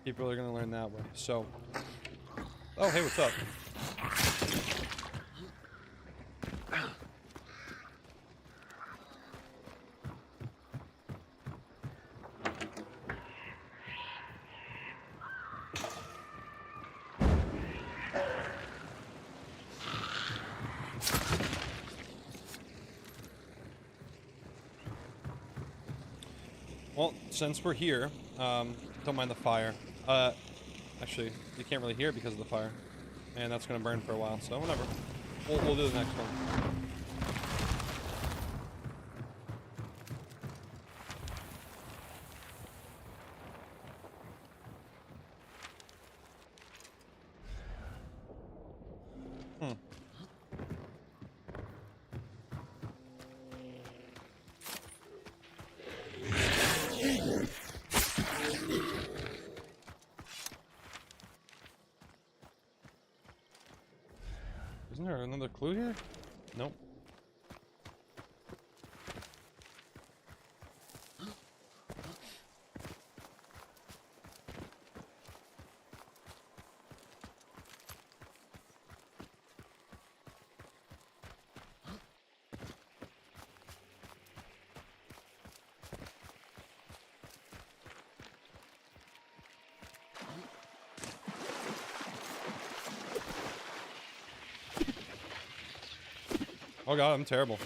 people are going to learn that way. So, oh, hey, what's up? Well, since we're here, don't mind the fire. Actually, you can't really hear it because of the fire. And that's going to burn for a while, so whatever. We'll do the next one. Isn't there another clue here? Nope. Oh god, I'm terrible.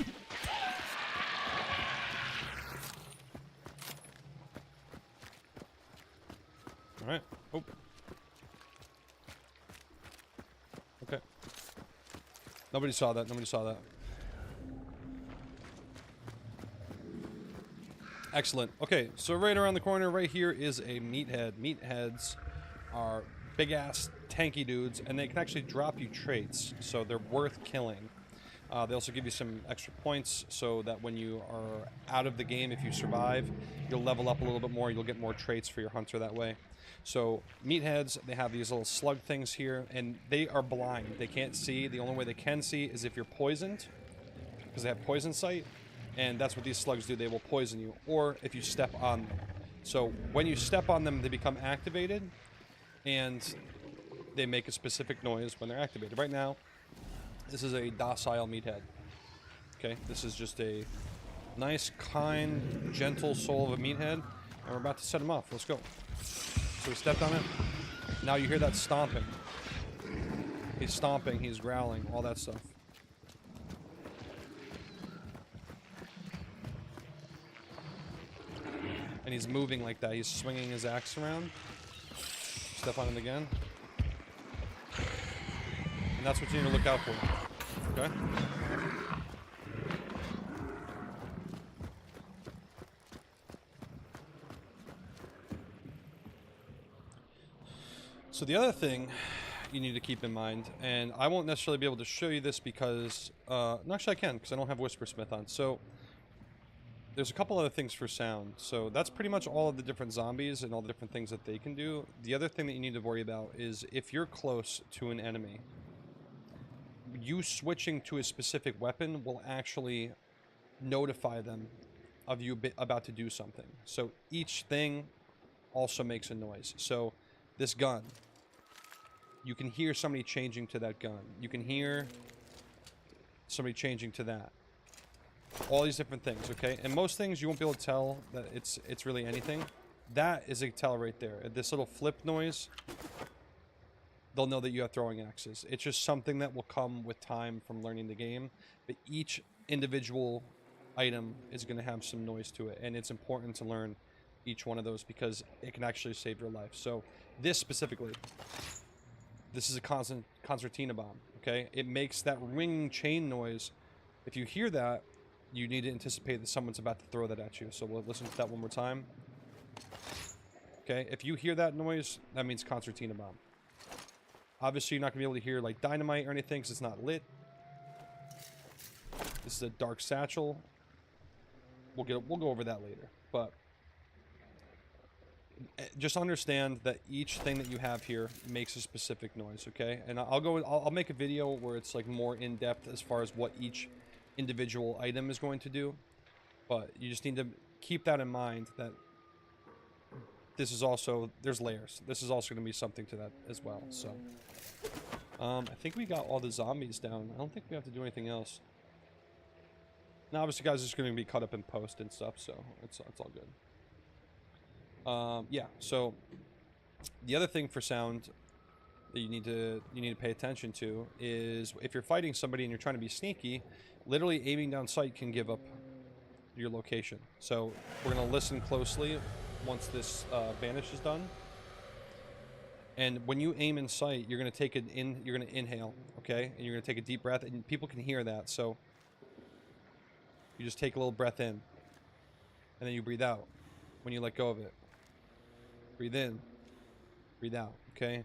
Alright. Oh. Okay. Nobody saw that. Nobody saw that. Excellent. Okay, so right around the corner right here is a meathead. Meatheads are big-ass, tanky dudes, and they can actually drop you traits, so they're worth killing. They also give you some extra points so that when you are out of the game, if you survive, you'll level up a little bit more. You'll get more traits for your hunter that way. So meatheads, they have these little slug things here, and they are blind. They can't see. The only way they can see is if you're poisoned, because they have poison sight, and that's what these slugs do. They will poison you, or if you step on them. So when you step on them, they become activated, and they make a specific noise when they're activated. Right now, this is a docile meathead. Okay, this is just a nice, kind, gentle soul of a meathead, and we're about to set him off. Let's go. So we stepped on it. Now you hear that stomping. He's stomping, he's growling, all that stuff. And he's moving like that. He's swinging his axe around. Step on him again. And that's what you need to look out for. Okay? So the other thing you need to keep in mind, and I won't necessarily be able to show you this because, no, actually I can, because I don't have Whispersmith on. So there's a couple other things for sound. So that's pretty much all of the different zombies and all the different things that they can do. The other thing that you need to worry about is if you're close to an enemy, you switching to a specific weapon will actually notify them of you about to do something. So each thing also makes a noise. So this gun, you can hear somebody changing to that gun. You can hear somebody changing to that. All these different things, okay? And most things you won't be able to tell that it's really anything. That is a tell right there. This little flip noise, they'll know that you have throwing axes. It's just something that will come with time from learning the game. But each individual item is going to have some noise to it. And it's important to learn each one of those because it can actually save your life. So this specifically, this is a concertina bomb, okay? It makes that ringing chain noise. If you hear that, you need to anticipate that someone's about to throw that at you. So we'll listen to that one more time. Okay, if you hear that noise, that means concertina bomb. Obviously, you're not going to be able to hear like dynamite or anything because it's not lit. This is a dark satchel. We'll go over that later. But just understand that each thing that you have here makes a specific noise, okay? And I'll make a video where it's like more in depth as far as what each individual item is going to do, but you just need to keep that in mind that this is also, there's layers. This is also going to be something to that as well. So I think we got all the zombies down. I don't think we have to do anything else. Now obviously guys, it's going to be cut up in post and stuff, so it's all good. Yeah, so the other thing for sound that you need to pay attention to is if you're fighting somebody and you're trying to be sneaky, literally aiming down sight can give up your location. So we're going to listen closely once this banish is done. And when you aim in sight, you're going to take you're going to inhale, okay? And you're going to take a deep breath, and people can hear that. So you just take a little breath in, and then you breathe out when you let go of it. Breathe in, breathe out, okay?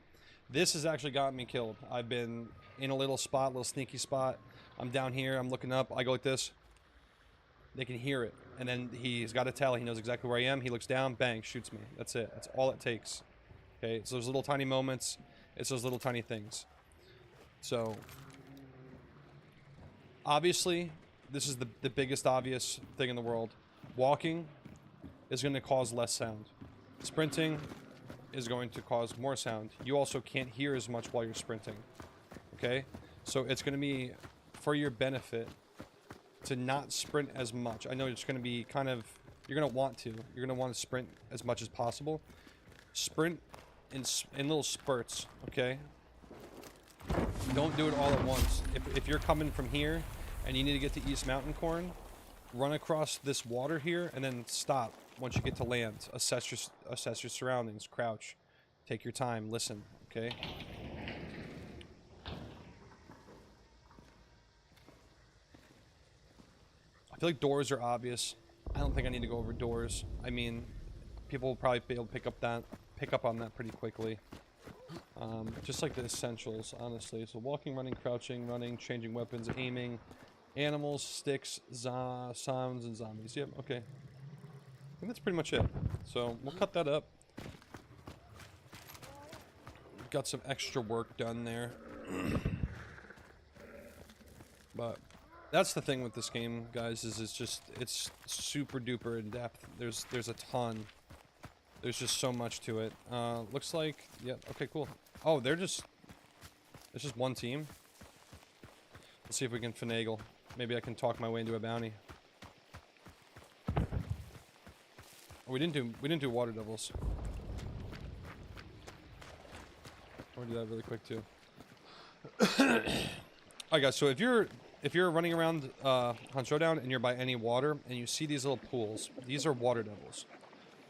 This has actually gotten me killed. I've been in a little sneaky spot. I'm down here, I'm looking up, I go like this. They can hear it. And then he's got a tell, he knows exactly where I am. He looks down, bang, shoots me. That's it. That's all it takes. Okay, it's those little tiny moments. It's those little tiny things. So, obviously, this is the biggest obvious thing in the world. Walking is going to cause less sound. Sprinting is going to cause more sound. You also can't hear as much while you're sprinting. Okay? So it's going to be for your benefit to not sprint as much. I know it's going to be kind of, you're going to want to. You're going to want to sprint as much as possible. Sprint in little spurts, okay? Don't do it all at once. If you're coming from here and you need to get to East Mountain Corn, run across this water here, and then stop once you get to land. Assess your surroundings, crouch, take your time, listen, okay? I feel like doors are obvious. I don't think I need to go over doors. I mean, people will probably be able to pick up on that pretty quickly. Just like the essentials, honestly. So walking, running, crouching, running, changing weapons, aiming, animals, sticks, sounds, and zombies. Yep, okay. I think that's pretty much it. So we'll cut that up. Got some extra work done there. But that's the thing with this game, guys, is it's super duper in depth. There's a ton. There's just so much to it. Looks like, yeah, okay, cool. Oh, it's just one team. Let's see if we can finagle. Maybe I can talk my way into a bounty. Oh, we didn't do water devils. I'll do that really quick too. Alright guys, so if you're running around Hunt Showdown and you're by any water and you see these little pools, these are water devils.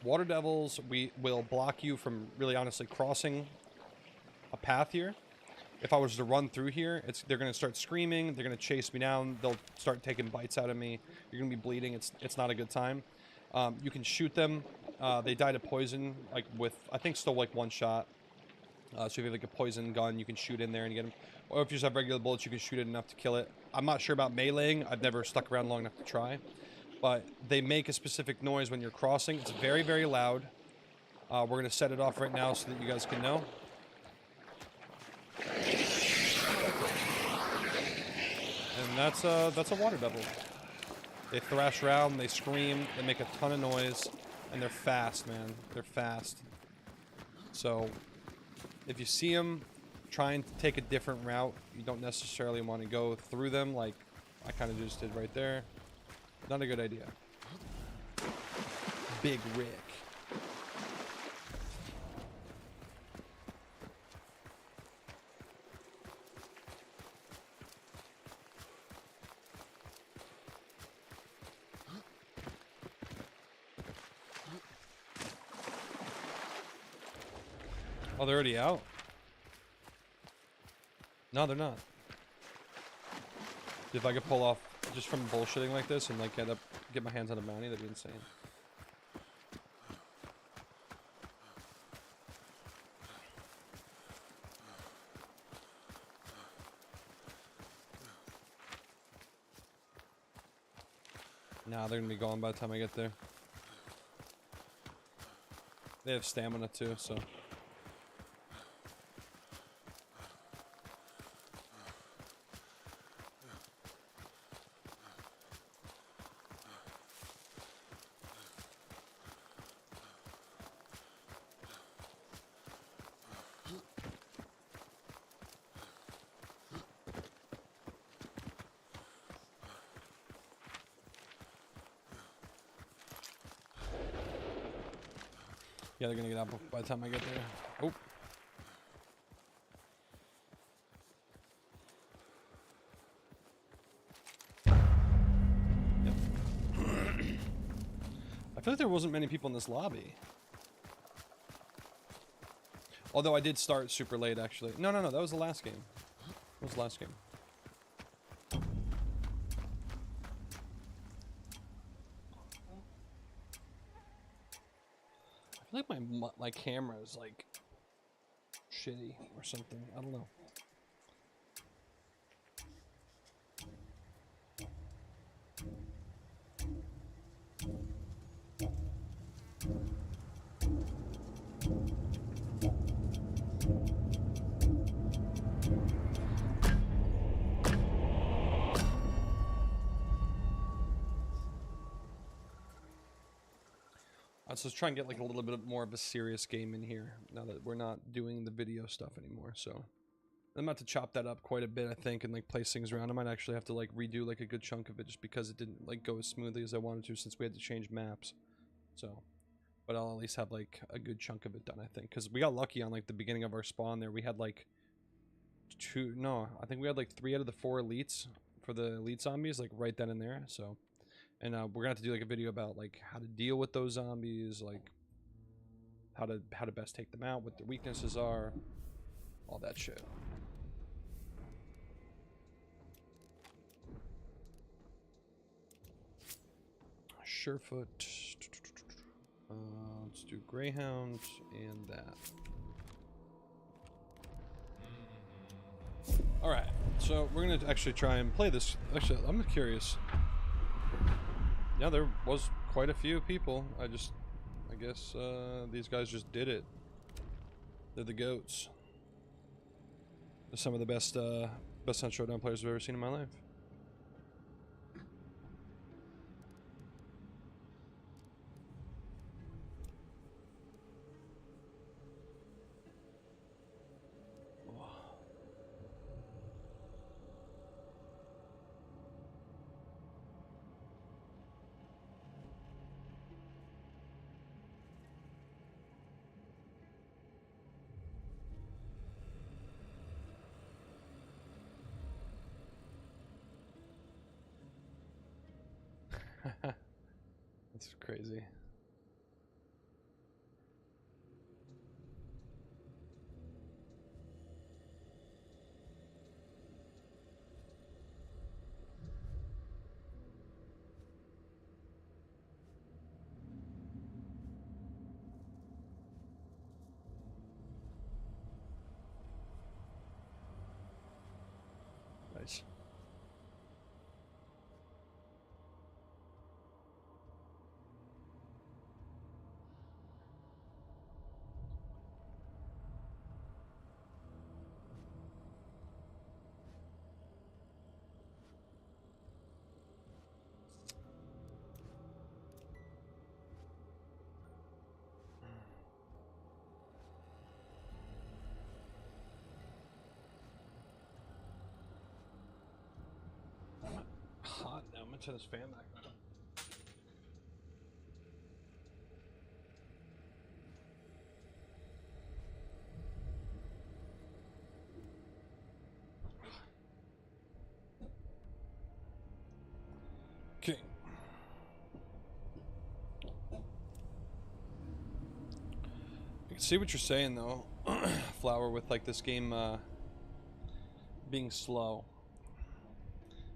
Water devils will block you from really honestly crossing a path here. If I was to run through here, they're gonna start screaming, they're gonna chase me down, they'll start taking bites out of me, you're gonna be bleeding, it's not a good time. You can shoot them. They die to poison, like with, I think still like one shot. So if you have like a poison gun, you can shoot in there and get them. Or if you just have regular bullets, you can shoot it enough to kill it. I'm not sure about meleeing. I've never stuck around long enough to try. But they make a specific noise when you're crossing. It's very, very loud. We're going to set it off right now so that you guys can know. And that's a water devil. They thrash around, they scream, they make a ton of noise, and they're fast, man. They're fast. So if you see them trying to take a different route, you don't necessarily want to go through them like I kind of just did right there. Not a good idea. Big Rick. Oh, they're already out? No, they're not. If I could pull off just from bullshitting like this and like get my hands on a bounty, that'd be insane. Nah, they're gonna be gone by the time I get there. They have stamina too, so. Yeah, they're gonna get out by the time I get there. Oh. Yep. I feel like there wasn't many people in this lobby. Although I did start super late, actually. No, that was the last game. That was the last game. I feel like my camera is like shitty or something. I don't know. So let's try and get like a little bit more of a serious game in here now that we're not doing the video stuff anymore. So I'm about to chop that up quite a bit, I think, and like place things around. I might actually have to like redo like a good chunk of it just because it didn't like go as smoothly as I wanted to since we had to change maps. So, but I'll at least have like a good chunk of it done, I think, because we got lucky on like the beginning of our spawn there. We had like I think we had like 3 out of the 4 elites for the elite zombies, like right then and there. So, and we're gonna have to do like a video about like how to deal with those zombies, like how to best take them out, what their weaknesses are, all that shit. Surefoot. Let's do Greyhound and that. Alright, so we're gonna actually try and play this. Actually, I'm curious. Yeah, there was quite a few people. I guess these guys just did it. They're the goats. They're some of the best Hunt Showdown players I've ever seen in my life. That's crazy. Nice. Hot now. I'm gonna turn this fan back on. Okay. I can see what you're saying though, Flower, with like this game being slow.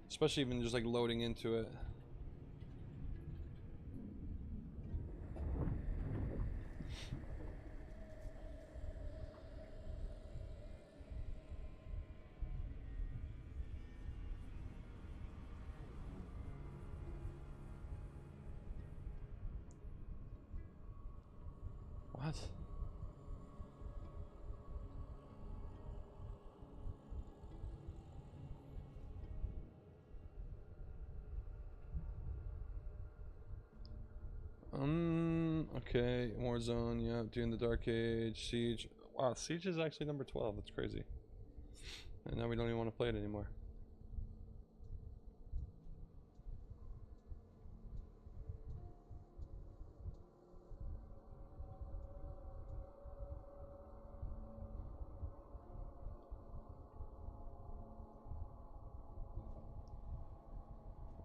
Especially even just like loading into it. What? Okay, Warzone, yeah, doing the Dark Age, Siege. Wow, Siege is actually number 12, that's crazy. And now we don't even want to play it anymore.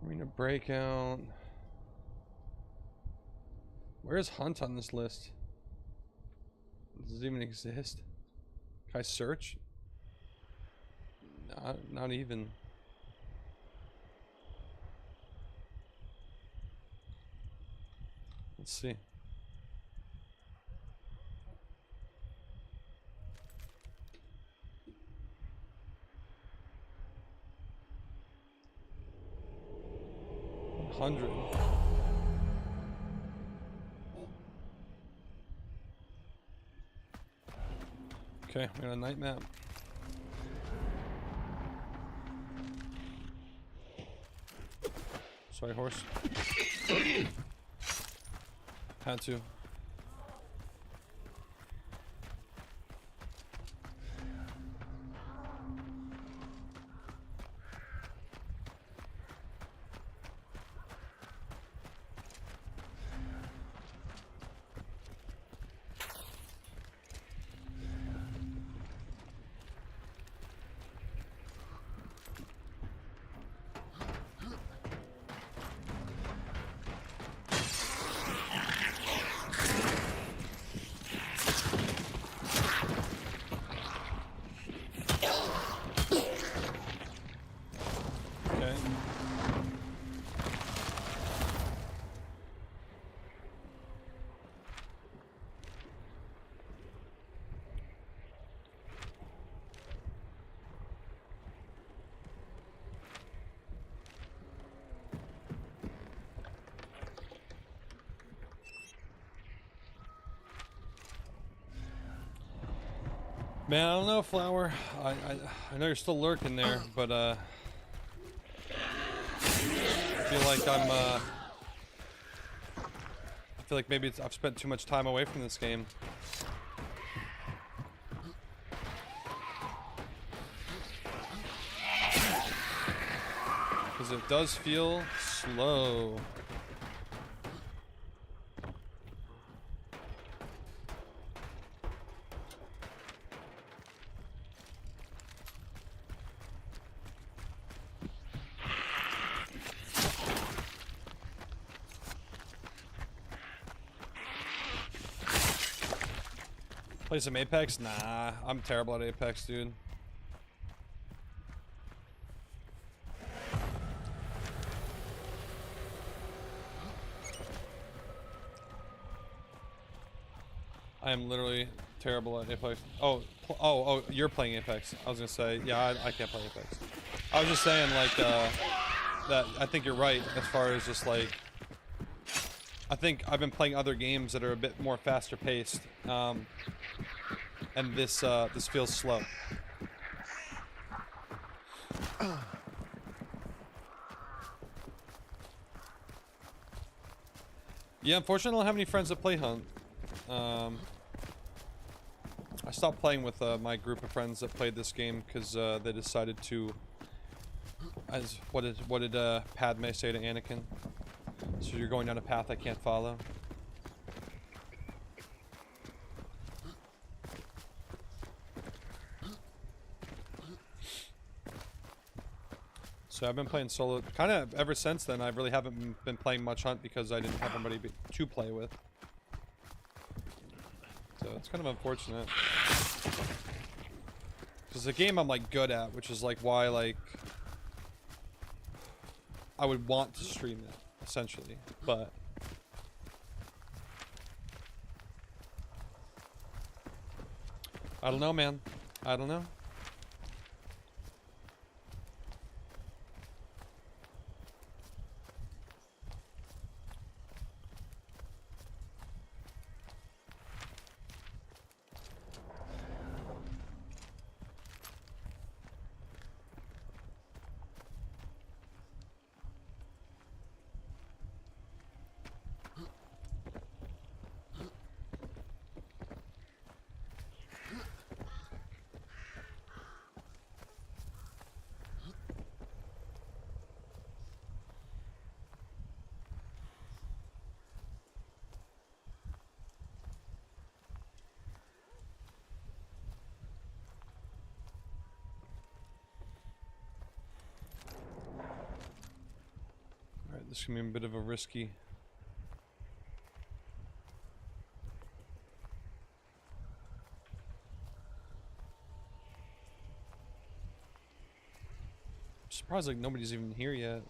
Arena Breakout. Where's Hunt on this list? Does it even exist? Can I search? Not even. Let's see. $100. Okay, we got a night map. Sorry, horse. Had to. Man, I don't know, Flower. I know you're still lurking there, but I feel like I feel like maybe I've spent too much time away from this game. Because it does feel slow. Play some Apex? Nah, I'm terrible at Apex, dude. I am literally terrible at Apex. Oh, you're playing Apex. I was gonna say, yeah, I can't play Apex. I was just saying, like, that I think you're right as far as just, like, I think I've been playing other games that are a bit more faster paced, and this feels slow. Yeah, unfortunately I don't have any friends that play Hunt. I stopped playing with my group of friends that played this game because they decided to, what did Padme say to Anakin? So you're going down a path I can't follow. So I've been playing solo kind of ever since then. I really haven't been playing much Hunt because I didn't have anybody to play with. So it's kind of unfortunate. Because the game I'm like good at, which is like why like I would want to stream it, essentially. But I don't know, man. I don't know. This is gonna be a bit of a risky. I'm surprised like nobody's even here yet.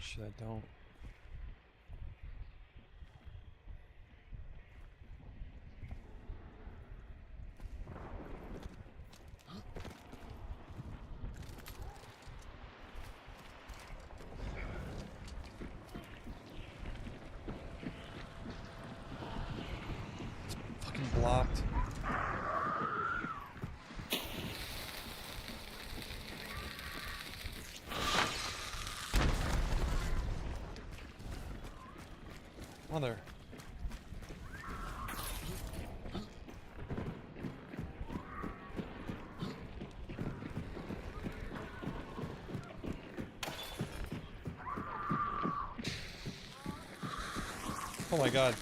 Shit, I don't. It's fucking blocked. Mother. Oh my god.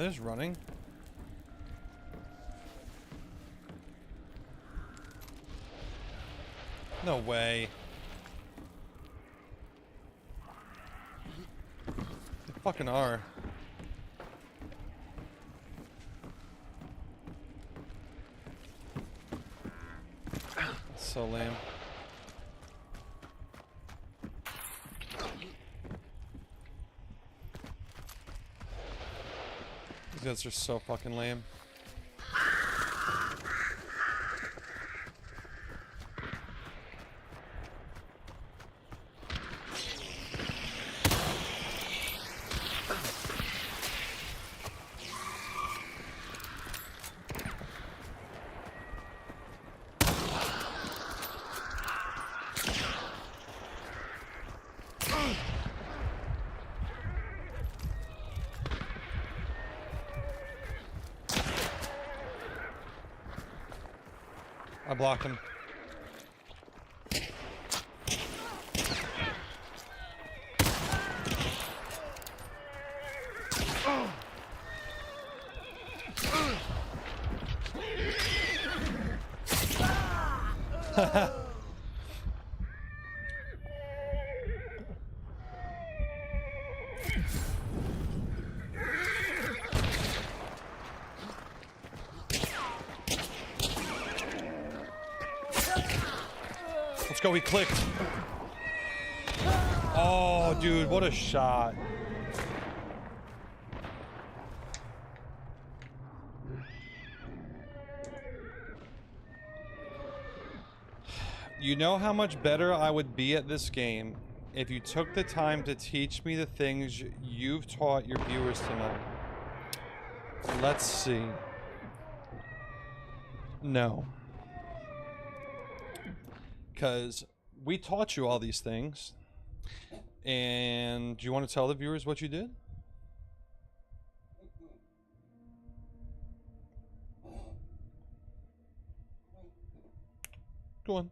they just running? No way. They fucking are. That's so lame. These guys are so fucking lame. I blocked him. Let's go, he clicked. Oh, dude, what a shot. You know how much better I would be at this game if you took the time to teach me the things you've taught your viewers tonight. Let's see. No. Because we taught you all these things. And do you want to tell the viewers what you did? Go on.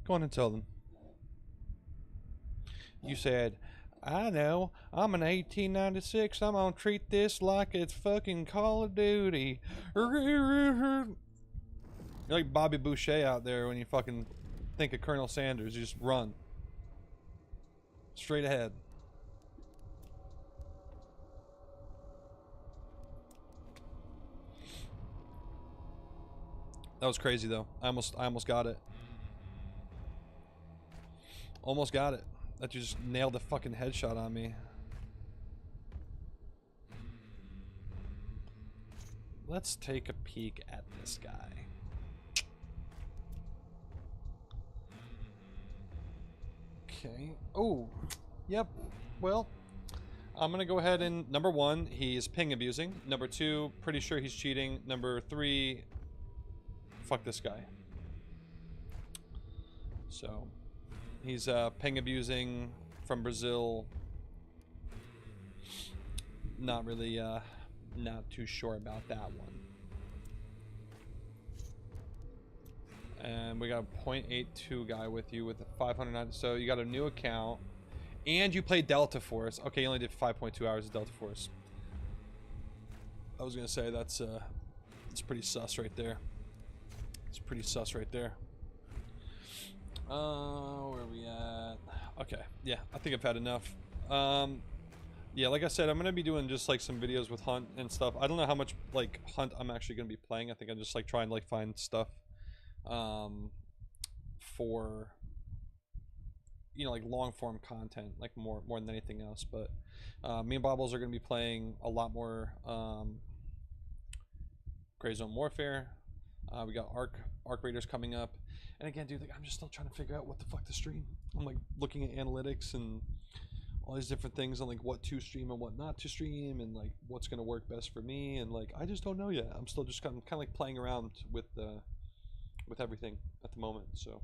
Go on and tell them. You said, I know, I'm an 1896, I'm gonna treat this like it's fucking Call of Duty. You're like Bobby Boucher out there when you fucking think of Colonel Sanders. You just run. Straight ahead. That was crazy though. I almost got it. Almost got it. That you just nailed the fucking headshot on me. Let's take a peek at this guy. Okay. Oh, yep. Well, I'm gonna go ahead and number one, he's ping abusing. Number two, pretty sure he's cheating. Number three, fuck this guy. So, he's ping abusing from Brazil. Not really, not too sure about that one. And we got a .82 guy with you with a 590. So you got a new account, and you played Delta Force. Okay, you only did 5.2 hours of Delta Force. I was gonna say that's pretty sus right there. It's pretty sus right there. Where are we at? Okay, yeah, I think I've had enough. Yeah, like I said, I'm gonna be doing just like some videos with Hunt and stuff. I don't know how much like Hunt I'm actually gonna be playing. I think I'm just like trying to like find stuff for, you know, like long form content, like more than anything else. But me and Bobbles are gonna be playing a lot more Gray Zone Warfare. We got Arc Raiders coming up, and again, dude, like, I'm just still trying to figure out what the fuck to stream. I'm like looking at analytics and all these different things on like what to stream and what not to stream, and like what's gonna work best for me, and like I just don't know yet. I'm still just kind of like playing around with everything at the moment. So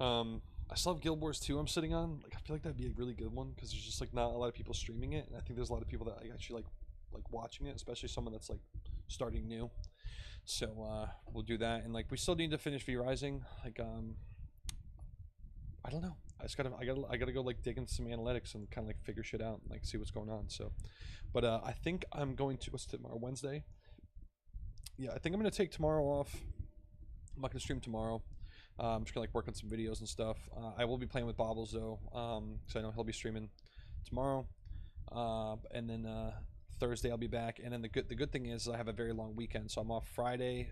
I still have Guild Wars 2 I'm sitting on. Like I feel like that'd be a really good one because there's just like not a lot of people streaming it, and I think there's a lot of people that like, actually like watching it, especially someone that's like starting new. So we'll do that, and like we still need to finish V Rising. Like I don't know. I gotta go like dig into some analytics and kind of like figure shit out and like see what's going on. So, but I think I'm going to, what's tomorrow, Wednesday? Yeah, I think I'm gonna take tomorrow off. I'm not gonna stream tomorrow. I'm just gonna like work on some videos and stuff. I will be playing with Bobbles though, so I know he'll be streaming tomorrow. And then Thursday I'll be back. And then the good thing is I have a very long weekend, so I'm off Friday,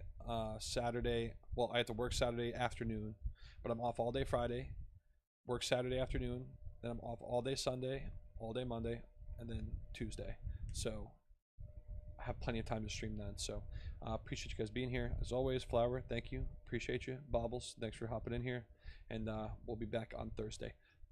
Saturday. Well, I have to work Saturday afternoon, but I'm off all day Friday. Work Saturday afternoon. Then I'm off all day Sunday, all day Monday, and then Tuesday. So I have plenty of time to stream then. So appreciate you guys being here as always. Flower, thank you, appreciate you. Bobbles, thanks for hopping in here, and we'll be back on Thursday.